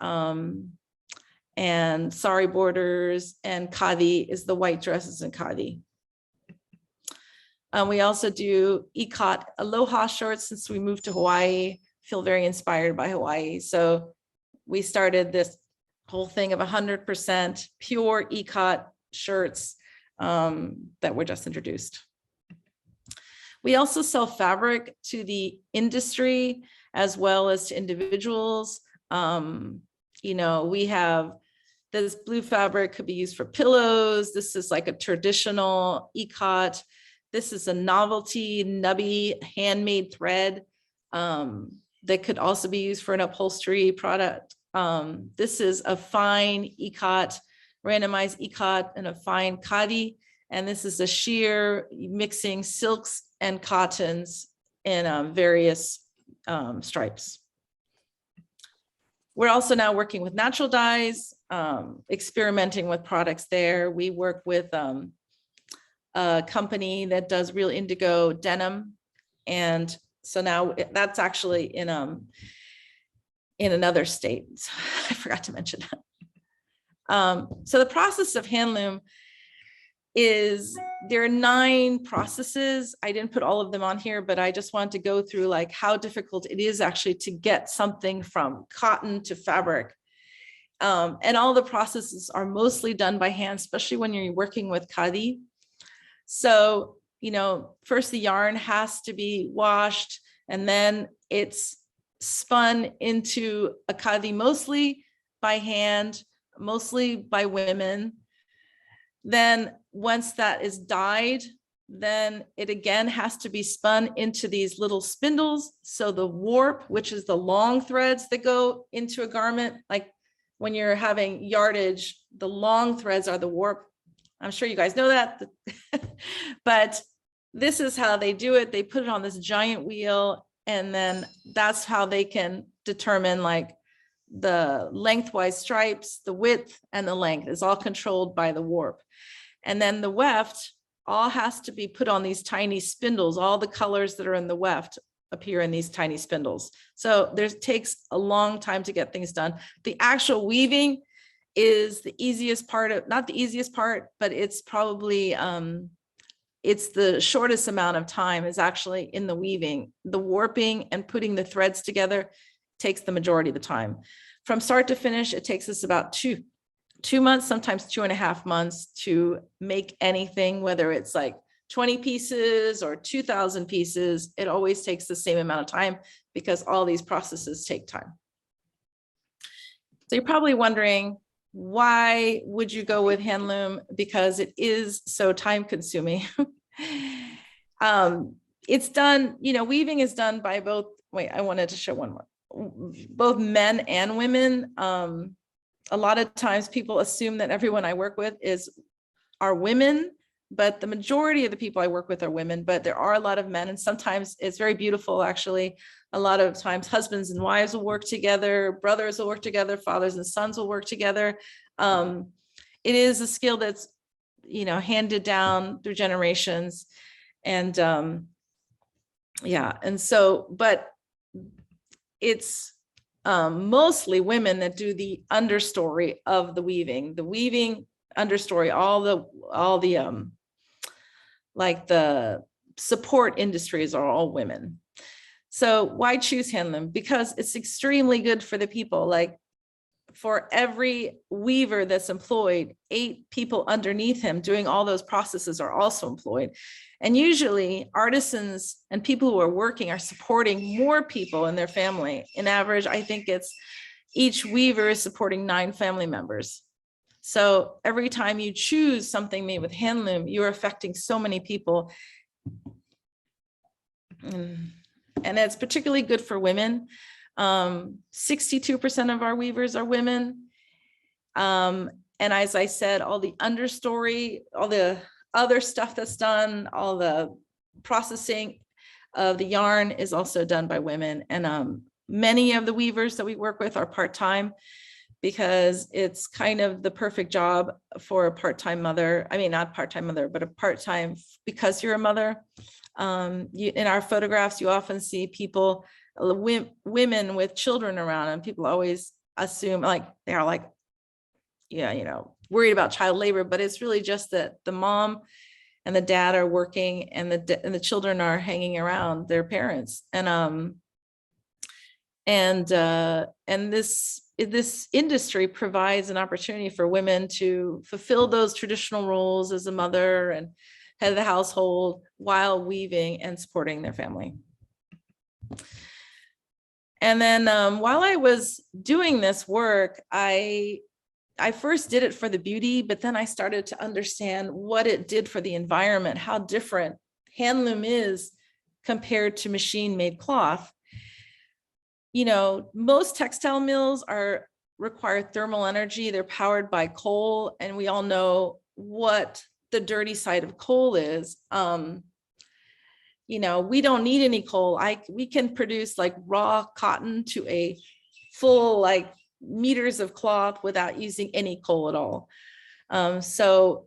and sari borders, and khadi is the white dresses in khadi. We also do ikat aloha shorts. Since we moved to Hawaii, feel very inspired by Hawaii. So we started this whole thing of 100% pure ikat shirts that were just introduced. We also sell fabric to the industry as well as to individuals. We have this blue fabric could be used for pillows. This is like a traditional ikat. This is a novelty nubby handmade thread that could also be used for an upholstery product. This is a fine ikat, randomized ikat, and a fine khadi. And this is a sheer mixing silks and cottons in various stripes. We're also now working with natural dyes, experimenting with products there. We work with a company that does real indigo denim. And so now that's actually in another state. I forgot to mention that. So the process of hand loom is, there are 9 processes. I didn't put all of them on here, but I just wanted to go through like how difficult it is actually to get something from cotton to fabric. And all the processes are mostly done by hand, especially when you're working with khadi. So, first the yarn has to be washed, and then it's spun into a khadi, mostly by hand, mostly by women. Then once that is dyed, then it again has to be spun into these little spindles. So the warp, which is the long threads that go into a garment, like when you're having yardage, the long threads are the warp. I'm sure you guys know that, but this is how they do it. They put it on this giant wheel, and then that's how they can determine like the lengthwise stripes, the width, and the length is all controlled by the warp. And then the weft all has to be put on these tiny spindles. All the colors that are in the weft appear in these tiny spindles. So takes a long time to get things done. The actual weaving is the easiest part not the easiest part, but it's probably, it's the shortest amount of time is actually in the weaving. The warping and putting the threads together takes the majority of the time. From start to finish, it takes us about two months, sometimes 2.5 months to make anything, whether it's like 20 pieces or 2,000 pieces. It always takes the same amount of time because all these processes take time. So you're probably wondering, why would you go with handloom? Because it is so time consuming. It's done, weaving is done by both. Wait, I wanted to show one more. Both men and women. A lot of times people assume that everyone I work with are women, but the majority of the people I work with are women, but there are a lot of men, and sometimes it's very beautiful, actually. A lot of times husbands and wives will work together, brothers will work together, fathers and sons will work together. It is a skill that's, handed down through generations. And yeah, and so, but it's mostly women that do the understory of the weaving understory, all the like the support industries are all women. So why choose handloom? Because it's extremely good for the people. Like, for every weaver that's employed, 8 people underneath him doing all those processes are also employed. And usually artisans and people who are working are supporting more people in their family. In average, I think it's each weaver is supporting 9 family members. So every time you choose something made with handloom, you're affecting so many people. And it's particularly good for women. 62% of our weavers are women. And as I said, all the understory, all the other stuff that's done, all the processing of the yarn is also done by women. And many of the weavers that we work with are part-time, because it's kind of the perfect job for a part-time mother. I mean, not part-time mother, but a part-time because you're a mother. In our photographs, you often see people, women with children around, and people always assume like they're like, yeah, worried about child labor, but it's really just that the mom and the dad are working, and the children are hanging around their parents. And this industry provides an opportunity for women to fulfill those traditional roles as a mother and head of the household while weaving and supporting their family. And then while I was doing this work, I first did it for the beauty, but then I started to understand what it did for the environment, how different handloom is compared to machine-made cloth. Most textile mills require thermal energy. They're powered by coal, and we all know what the dirty side of coal is. We don't need any coal. We can produce like raw cotton to a full like meters of cloth without using any coal at all. So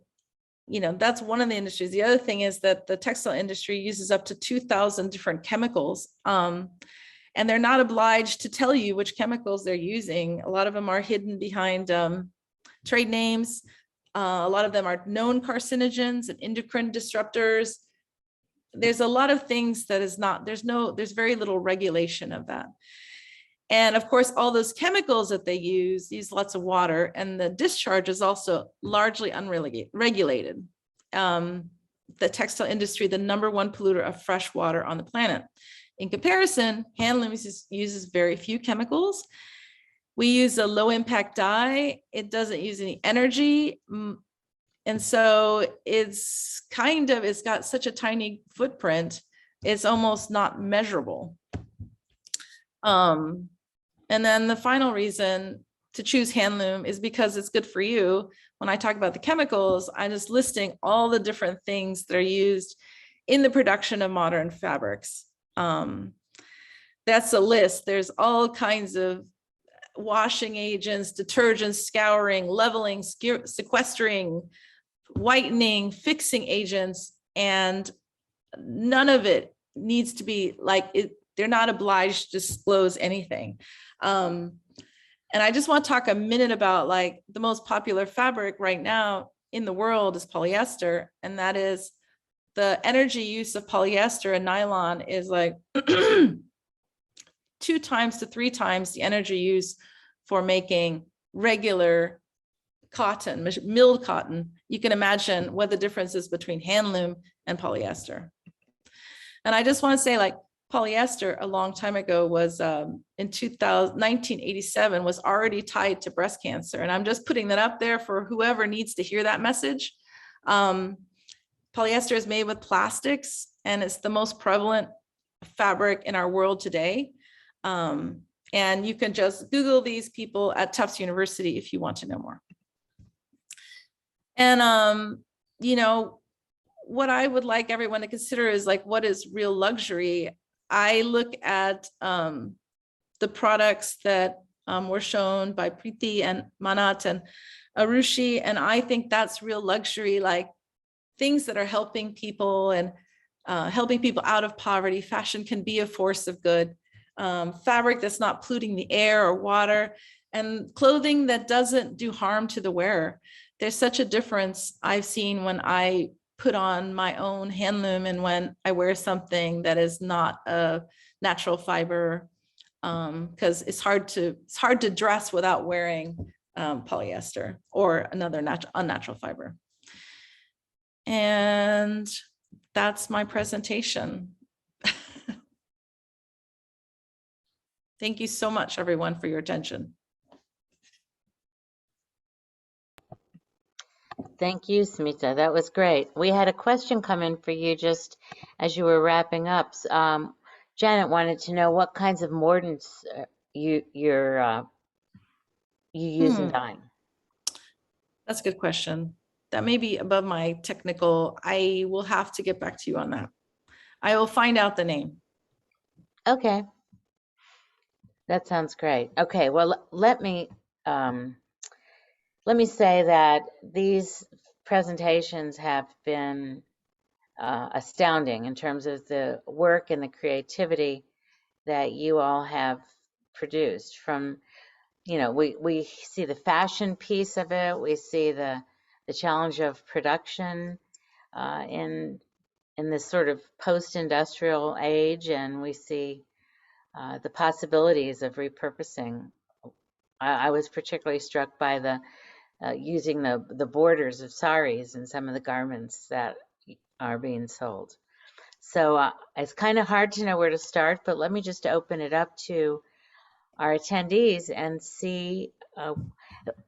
that's one of the industries. The other thing is that the textile industry uses up to 2,000 different chemicals. And they're not obliged to tell you which chemicals they're using. A lot of them are hidden behind trade names. A lot of them are known carcinogens and endocrine disruptors. There's a lot of things that is not, there's very little regulation of that. And of course, all those chemicals that they use lots of water, and the discharge is also largely unregulated. The textile industry, the #1 polluter of fresh water on the planet. In comparison, handloom uses very few chemicals. We use a low impact dye. It doesn't use any energy. And so it's got such a tiny footprint, it's almost not measurable. And then the final reason to choose handloom is because it's good for you. When I talk about the chemicals, I'm just listing all the different things that are used in the production of modern fabrics. That's a list. There's all kinds of washing agents, detergents, scouring, leveling, sequestering, whitening, fixing agents, and none of it needs to be like it. They're not obliged to disclose anything. And I just want to talk a minute about like the most popular fabric right now in the world is polyester, and that is the energy use of polyester and nylon is like 2 times to 3 times the energy use for making regular cotton, milled cotton. You can imagine what the difference is between handloom and polyester. And I just want to say, like, polyester a long time ago was in 1987 was already tied to breast cancer. And I'm just putting that up there for whoever needs to hear that message. Polyester is made with plastics, and it's the most prevalent fabric in our world today. And you can just Google these people at Tufts University if you want to know more. And, you know, what I would like everyone to consider is like, what is real luxury? I look at the products that were shown by Preeti and Manat and Arushi, and I think that's real luxury, like things that are helping people and helping people out of poverty. Fashion can be a force of good. Fabric that's not polluting the air or water, and clothing that doesn't do harm to the wearer. There's such a difference I've seen when I put on my own hand loom and when I wear something that is not a natural fiber, because it's hard to dress without wearing polyester or another unnatural fiber. And that's my presentation. Thank you so much, everyone, for your attention. Thank you, Smita. That was great. We had a question come in for you just as you were wrapping up. Janet wanted to know what kinds of mordants you use in dyeing. That's a good question. That may be above my technical. I will have to get back to you on that. I will find out the name. Okay. That sounds great. Okay, well, let me say that these presentations have been astounding in terms of the work and the creativity that you all have produced. From, you know, we see the fashion piece of it, we see the challenge of production in this sort of post-industrial age, and we see the possibilities of repurposing. I was particularly struck by the using the borders of saris in some of the garments that are being sold. So it's kind of hard to know where to start, but let me just open it up to our attendees and see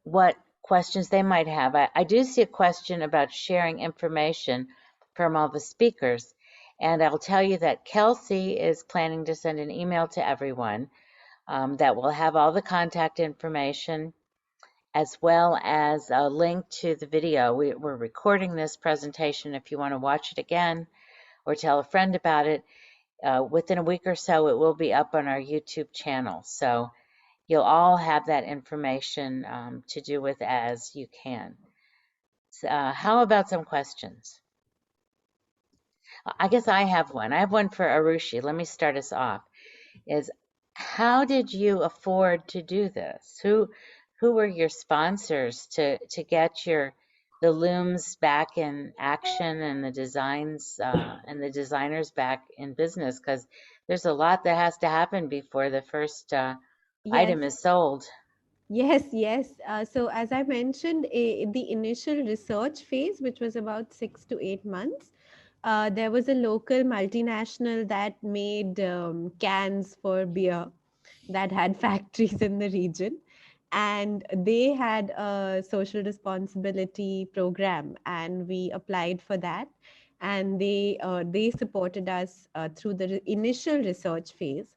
what questions they might have. I do see a question about sharing information from all the speakers. And I'll tell you that Kelsey is planning to send an email to everyone that will have all the contact information as well as a link to the video. We're recording this presentation if you want to watch it again or tell a friend about it. Within a week or so, it will be up on our YouTube channel. So you'll all have that information to do with as you can. So, how about some questions? I guess I have one. I have one for Arushi. Let me start us off. Is how did you afford to do this? Who were your sponsors to get the looms back in action and the designs and the designers back in business? Because there's a lot that has to happen before the first item is sold. Yes, yes. So as I mentioned, the initial research phase, which was about 6 to 8 months, there was a local multinational that made cans for beer that had factories in the region. And they had a social responsibility program, and we applied for that. And they supported us through the initial research phase,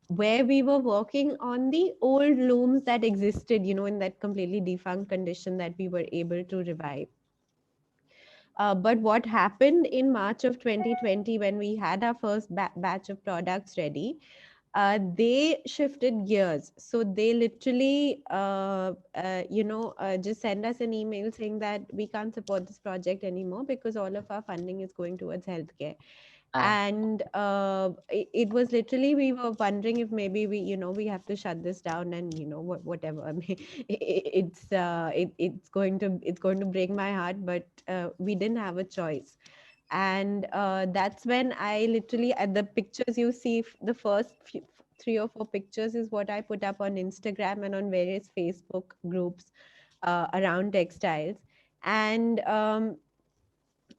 where we were working on the old looms that existed, you know, in that completely defunct condition that we were able to revive. But what happened in March of 2020, when we had our first batch of products ready, they shifted gears. So they literally, just send us an email saying that we can't support this project anymore because all of our funding is going towards healthcare. And it was literally, we were wondering if maybe we have to shut this down, and whatever. I mean, it's going to break my heart, but we didn't have a choice. And that's when I literally, at the pictures you see, the first 3 or 4 pictures is what I put up on Instagram and on various Facebook groups around textiles. And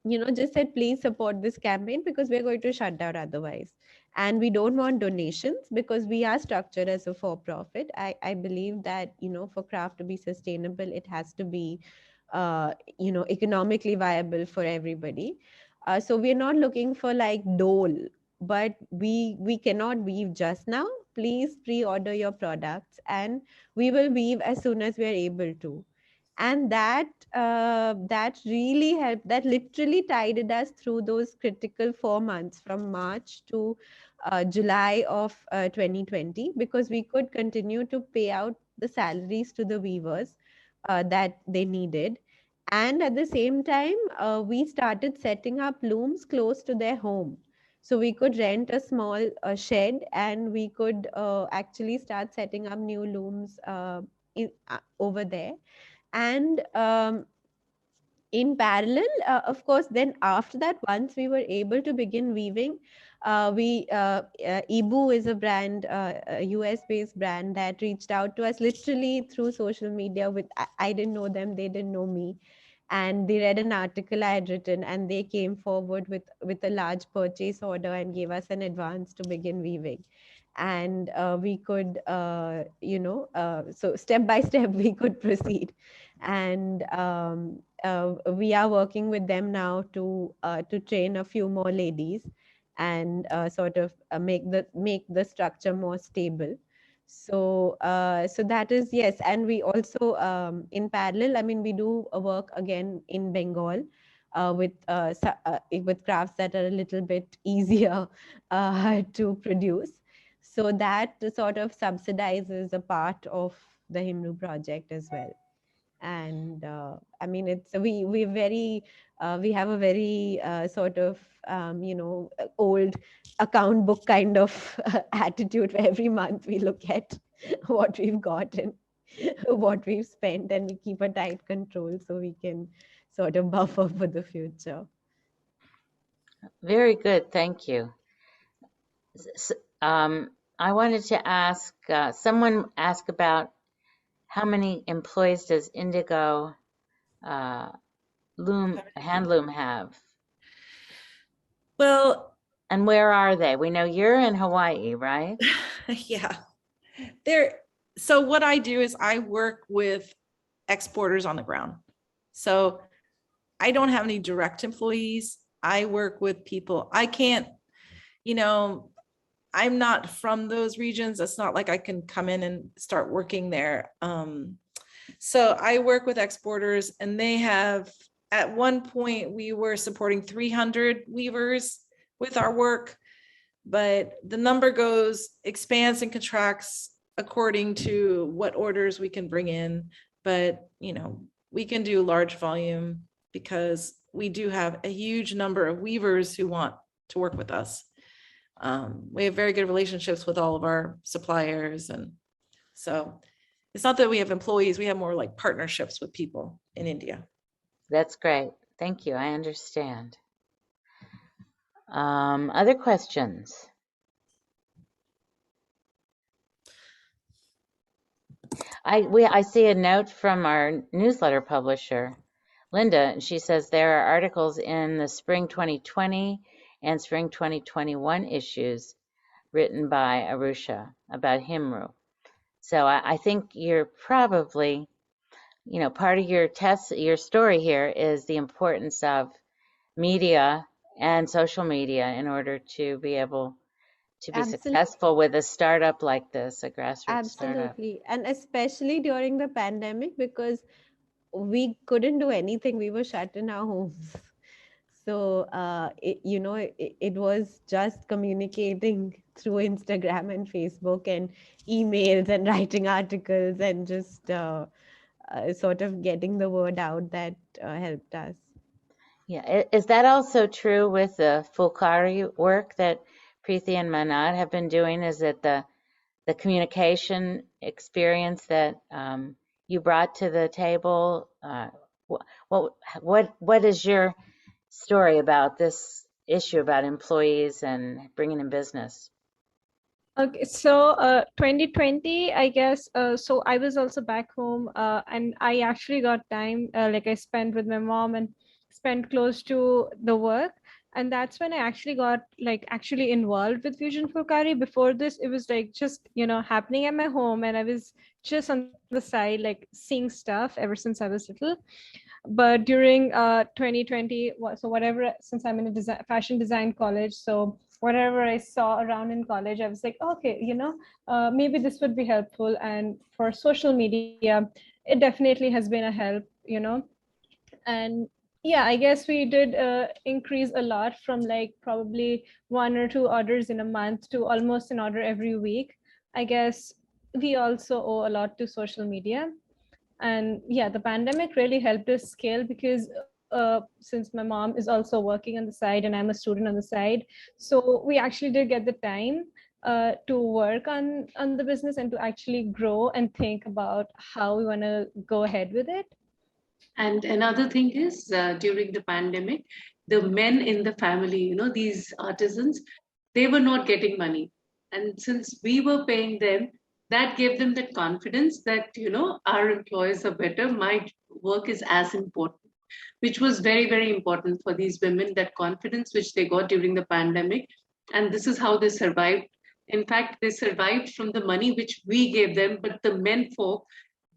just said, please support this campaign because we're going to shut down otherwise. And we don't want donations because we are structured as a for-profit. I believe that, for craft to be sustainable, it has to be, economically viable for everybody. So we're not looking for like dole, but we cannot weave just now. Please pre-order your products and we will weave as soon as we are able to. And that really helped, that literally tided us through those critical 4 months from March to July of 2020, because we could continue to pay out the salaries to the weavers that they needed. And at the same time, we started setting up looms close to their home, so we could rent a small shed and we could actually start setting up new looms over there. And in parallel, of course, then after that, once we were able to begin weaving, Ibu is a brand, a US based brand that reached out to us literally through social media. I didn't know them, they didn't know me, and they read an article I had written and they came forward with a large purchase order and gave us an advance to begin weaving. And we could, so step by step we could proceed. And we are working with them now to train a few more ladies and sort of make the structure more stable. So that is, yes. And we also, in parallel, I mean, we do work again in Bengal with crafts that are a little bit easier to produce. So that sort of subsidizes a part of the Himroo project as well. And I mean, we have a very sort of old account book kind of attitude, where every month we look at what we've got and what we've spent, and we keep a tight control so we can sort of buffer for the future. Very good, thank you. I wanted to ask, someone asked about how many employees does Indigo Handloom have? Well, and where are they? We know you're in Hawaii, right? yeah. So what I do is I work with exporters on the ground. So I don't have any direct employees. I work with people. I can't, I'm not from those regions. It's not like I can come in and start working there. So I work with exporters, and they have, at one point we were supporting 300 weavers with our work, but the number expands and contracts according to what orders we can bring in. But, we can do large volume because we do have a huge number of weavers who want to work with us. We have very good relationships with all of our suppliers. And so it's not that we have employees, we have more like partnerships with people in India. That's great. Thank you. I understand. Other questions? I see a note from our newsletter publisher, Linda, and she says there are articles in the spring 2020 and spring 2021 issues written by Arushi about Himroo. So I think you're probably, part of your story here is the importance of media and social media in order to be able to be successful with a startup like this, a grassroots startup. Absolutely. And especially during the pandemic, because we couldn't do anything. We were shut in our homes. So, it was just communicating through Instagram and Facebook and emails and writing articles and just sort of getting the word out that helped us. Yeah. Is that also true with the Fulcari work that Preeti and Manad have been doing? Is it the communication experience that you brought to the table? What is your story about this issue about employees and bringing in business? Okay, so 2020, I guess, so I was also back home and I actually got time, like I spent with my mom and spent close to the work. And that's when I actually got actually involved with Fusion Fulcari. Before this, it was like just, happening at my home, and I was just on the side, like seeing stuff ever since I was little. But during 2020, so whatever, since I'm in a fashion design college, so whatever I saw around in college, I was like, okay, maybe this would be helpful. And for social media, it definitely has been a help. And yeah, I guess we did increase a lot from like probably 1 or 2 orders in a month to almost an order every week. I guess we also owe a lot to social media. And yeah, the pandemic really helped us scale because since my mom is also working on the side and I'm a student on the side, so we actually did get the time to work on the business and to actually grow and think about how we want to go ahead with it. And another thing is, during the pandemic, the men in the family, these artisans, they were not getting money. And since we were paying them, that gave them that confidence that, our employers are better, my work is as important, which was very, very important for these women, that confidence which they got during the pandemic. And this is how they survived. In fact, they survived from the money which we gave them, but the men folk,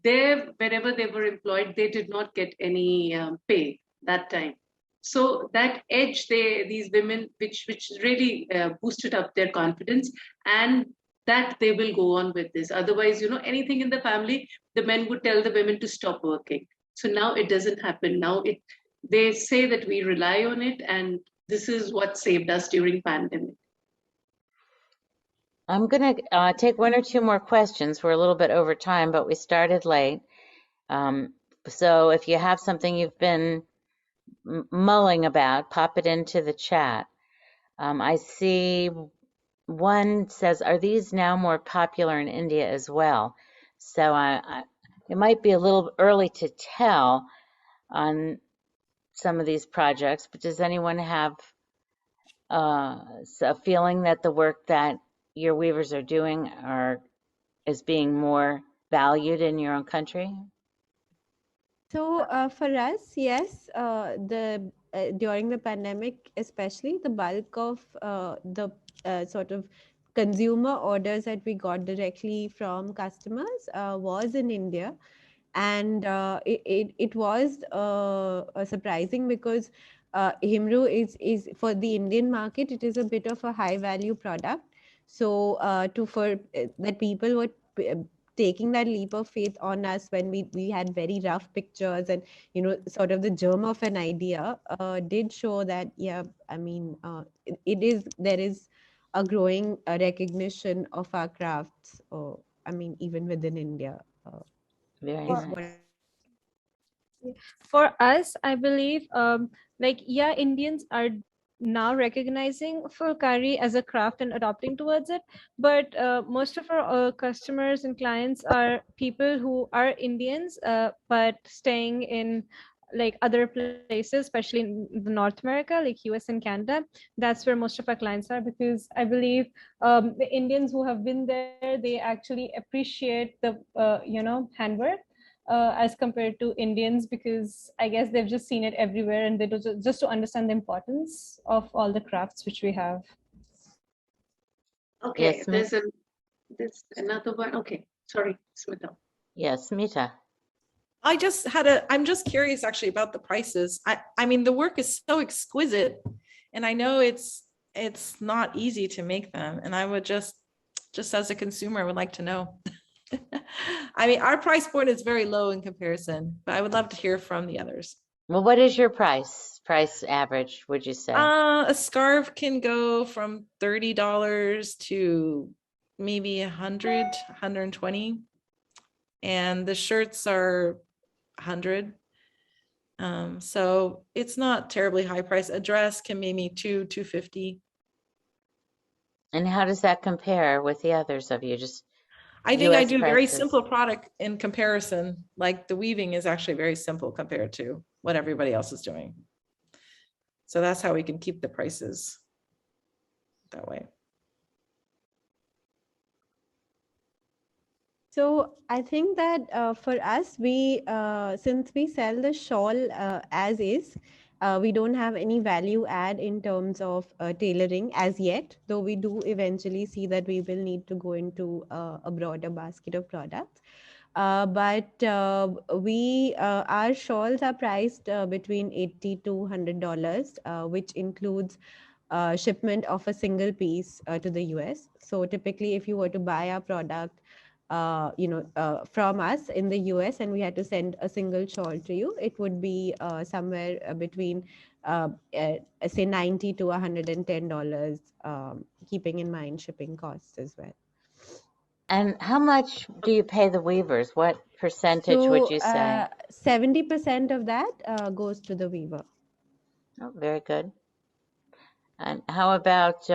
wherever they were employed, they did not get any pay that time. So that edge, these women, which really boosted up their confidence, and that they will go on with this. Otherwise, anything in the family, the men would tell the women to stop working. So now it doesn't happen. Now they say that we rely on it, and this is what saved us during pandemic. I'm going to take 1 or 2 more questions. We're a little bit over time, but we started late. So if you have something you've been mulling about, pop it into the chat. I see one says, are these now more popular in India as well? So it might be a little early to tell on some of these projects, but does anyone have a feeling that the work that your weavers are doing is being more valued in your own country? So for us, yes, the during the pandemic, especially the bulk of the sort of consumer orders that we got directly from customers was in India, and it was surprising because Himroo is for the Indian market, it is a bit of a high value product. So that people were taking that leap of faith on us when we had very rough pictures, and sort of the germ of an idea did show that, yeah, I mean, there is a growing recognition of our crafts, I mean, even within India. Very Is nice. For us, I believe, yeah, Indians are now recognizing Fulcari as a craft and adopting towards it. But most of our customers and clients are people who are Indians, but staying in like other places, especially in the North America, like US and Canada. That's where most of our clients are, because I believe the Indians who have been there, they actually appreciate the handwork as compared to Indians, because I guess they've just seen it everywhere, and they do just to understand the importance of all the crafts which we have. Okay, Yes, there's another one. Okay, sorry, Smita. yes, Mita. I'm just curious actually about the prices. I mean, the work is so exquisite, and I know it's not easy to make them. And I would just as a consumer, I would like to know. I mean, our price point is very low in comparison, but I would love to hear from the others. Well, what is your price average, would you say? A scarf can go from $30 to maybe 100, 120. And the shirts are 100. So it's not terribly high price. A dress can maybe $250. And how does that compare with the others of you? Just I think I US do very prices. simple product in comparison. Like the weaving is actually very simple compared to what everybody else is doing. So that's how we can keep the prices that way. So I think that for us, since we sell the shawl as is, We don't have any value add in terms of tailoring as yet, though we do eventually see that we will need to go into a broader basket of products. But our shawls are priced between $80 to $100, which includes shipment of a single piece to the US. So typically, if you were to buy our product, from us in the US, and we had to send a single shawl to you, it would be somewhere between say $90 to $110, keeping in mind shipping costs as well. And how much do you pay the weavers? What percentage would So you say? 70% of that goes to the weaver. Oh, very good. And how about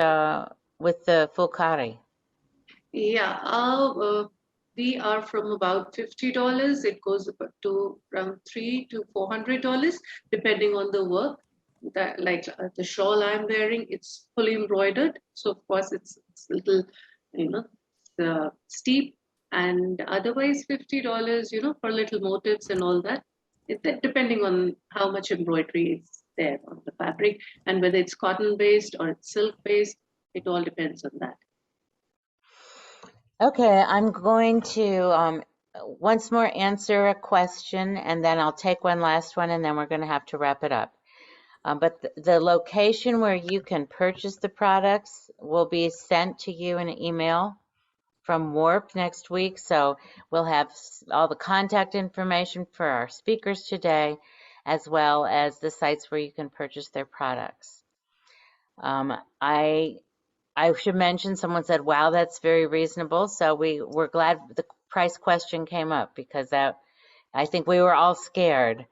with the Fulcari? Yeah, we are from about $50. It goes up to around $300 to $400, depending on the work. That like the shawl I'm wearing, it's fully embroidered, so of course it's a little, you know, steep. And otherwise, $50, for little motifs and all that. Depending on how much embroidery is there on the fabric and whether it's cotton based or it's silk based, it all depends on that. Okay, I'm going to once more answer a question, and then I'll take one last one, and then we're going to have to wrap it up. But the location where you can purchase the products will be sent to you in an email from Warp next week. So we'll have all the contact information for our speakers today, as well as the sites where you can purchase their products. I should mention, someone said, wow, that's very reasonable. So we're glad the price question came up, because I think we were all scared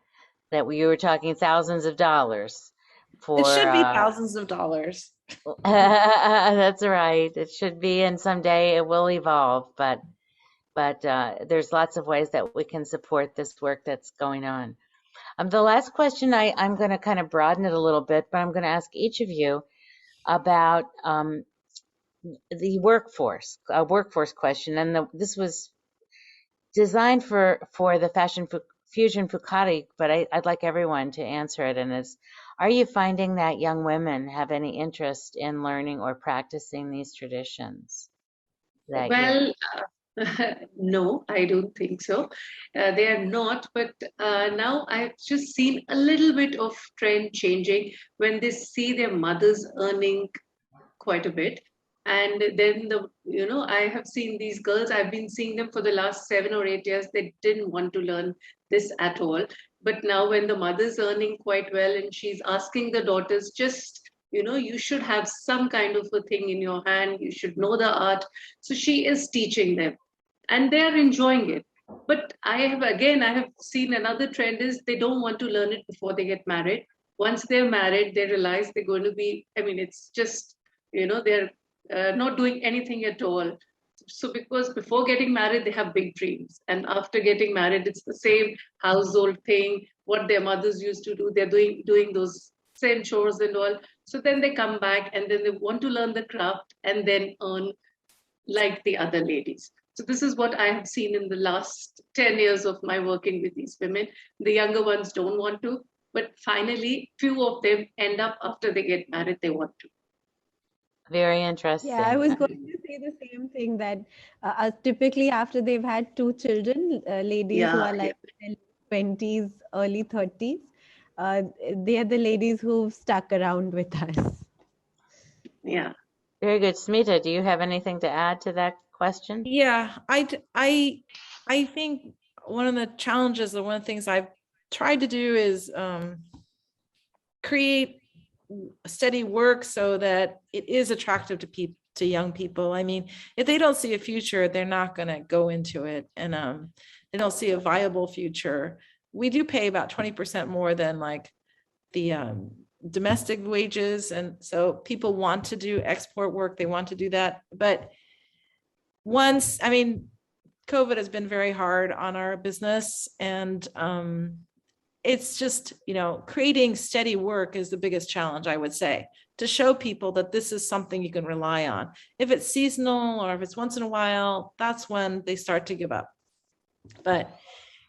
that we were talking thousands of dollars for. It should be thousands of dollars. That's right. It should be, and someday it will evolve. But there's lots of ways that we can support this work that's going on. The last question, I'm going to kind of broaden it a little bit, but I'm going to ask each of you about the workforce question, and this was designed for the Fashion Fusion Fulcari, but I'd like everyone to answer it. And are you finding that young women have any interest in learning or practicing these traditions? Well, no, I don't think so. They are not, but now I've just seen a little bit of trend changing when they see their mothers earning quite a bit. And then I have seen these girls, I've been seeing them for the last 7 or 8 years. They didn't want to learn this at all. But now when the mother's earning quite well and she's asking the daughters, you should have some kind of a thing in your hand, you should know the art. So she is teaching them and they're enjoying it. But I have seen another trend is they don't want to learn it before they get married. Once they're married, they realize they're going to be, it's just, they're not doing anything at all. So because before getting married, they have big dreams. And after getting married, it's the same household thing, what their mothers used to do. They're doing those same chores and all. So then they come back and then they want to learn the craft and then earn like the other ladies. So this is what I have seen in the last 10 years of my working with these women. The younger ones don't want to, but finally, few of them end up after they get married, they want to. Very interesting. Yeah, I was going to say the same thing, that typically after they've had 2 children, ladies who are like in their 20s, early 30s, they are the ladies who've stuck around with us. Yeah. Very good. Smita, do you have anything to add to that question? Yeah, I think one of the challenges, or one of the things I've tried to do is create steady work so that it is attractive to young people. If they don't see a future, they're not going to go into it, and they don't see a viable future. We do pay about 20% more than like the domestic wages, and so people want to do export work, they want to do that. But once, COVID has been very hard on our business, and it's just, creating steady work is the biggest challenge, I would say, to show people that this is something you can rely on. If it's seasonal or if it's once in a while, that's when they start to give up. But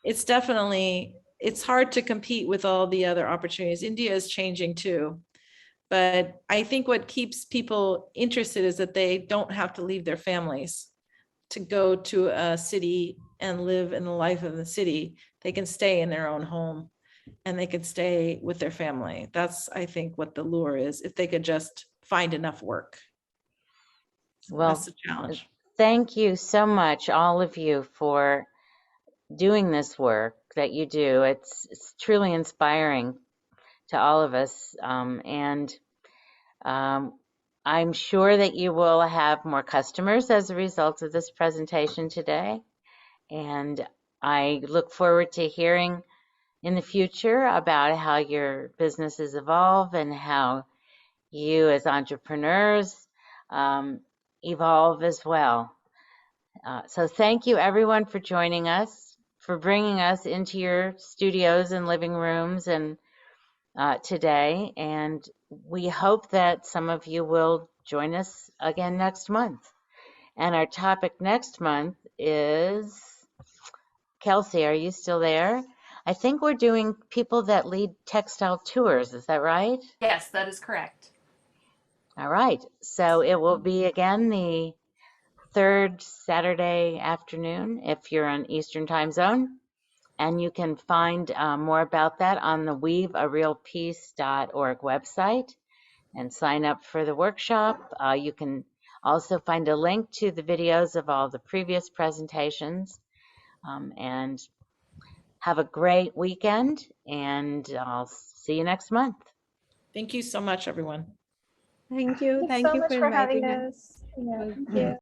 it's definitely, it's hard to compete with all the other opportunities. India is changing too. But I think what keeps people interested is that they don't have to leave their families to go to a city and live in the life of the city. They can stay in their own home and they can stay with their family. That's, I think, what the lure is, if they could just find enough work. Well, that's the challenge. Thank you so much, all of you, for doing this work that you do. It's truly inspiring to all of us. I'm sure that you will have more customers as a result of this presentation today. And I look forward to hearing in the future about how your businesses evolve and how you as entrepreneurs evolve as well. So thank you everyone for joining us, for bringing us into your studios and living rooms and today. And we hope that some of you will join us again next month. And our topic next month is, Kelsey, are you still there? I think we're doing people that lead textile tours. Is that right? Yes, that is correct. All right. So it will be again the third Saturday afternoon if you're on Eastern Time Zone. And you can find more about that on the weavearealpiece.org website and sign up for the workshop. You can also find a link to the videos of all the previous presentations. And have a great weekend, and I'll see you next month. Thank you so much, everyone. Thank you. Thanks Thank so you much for for having inviting us. us. Yeah, It was thank nice. you.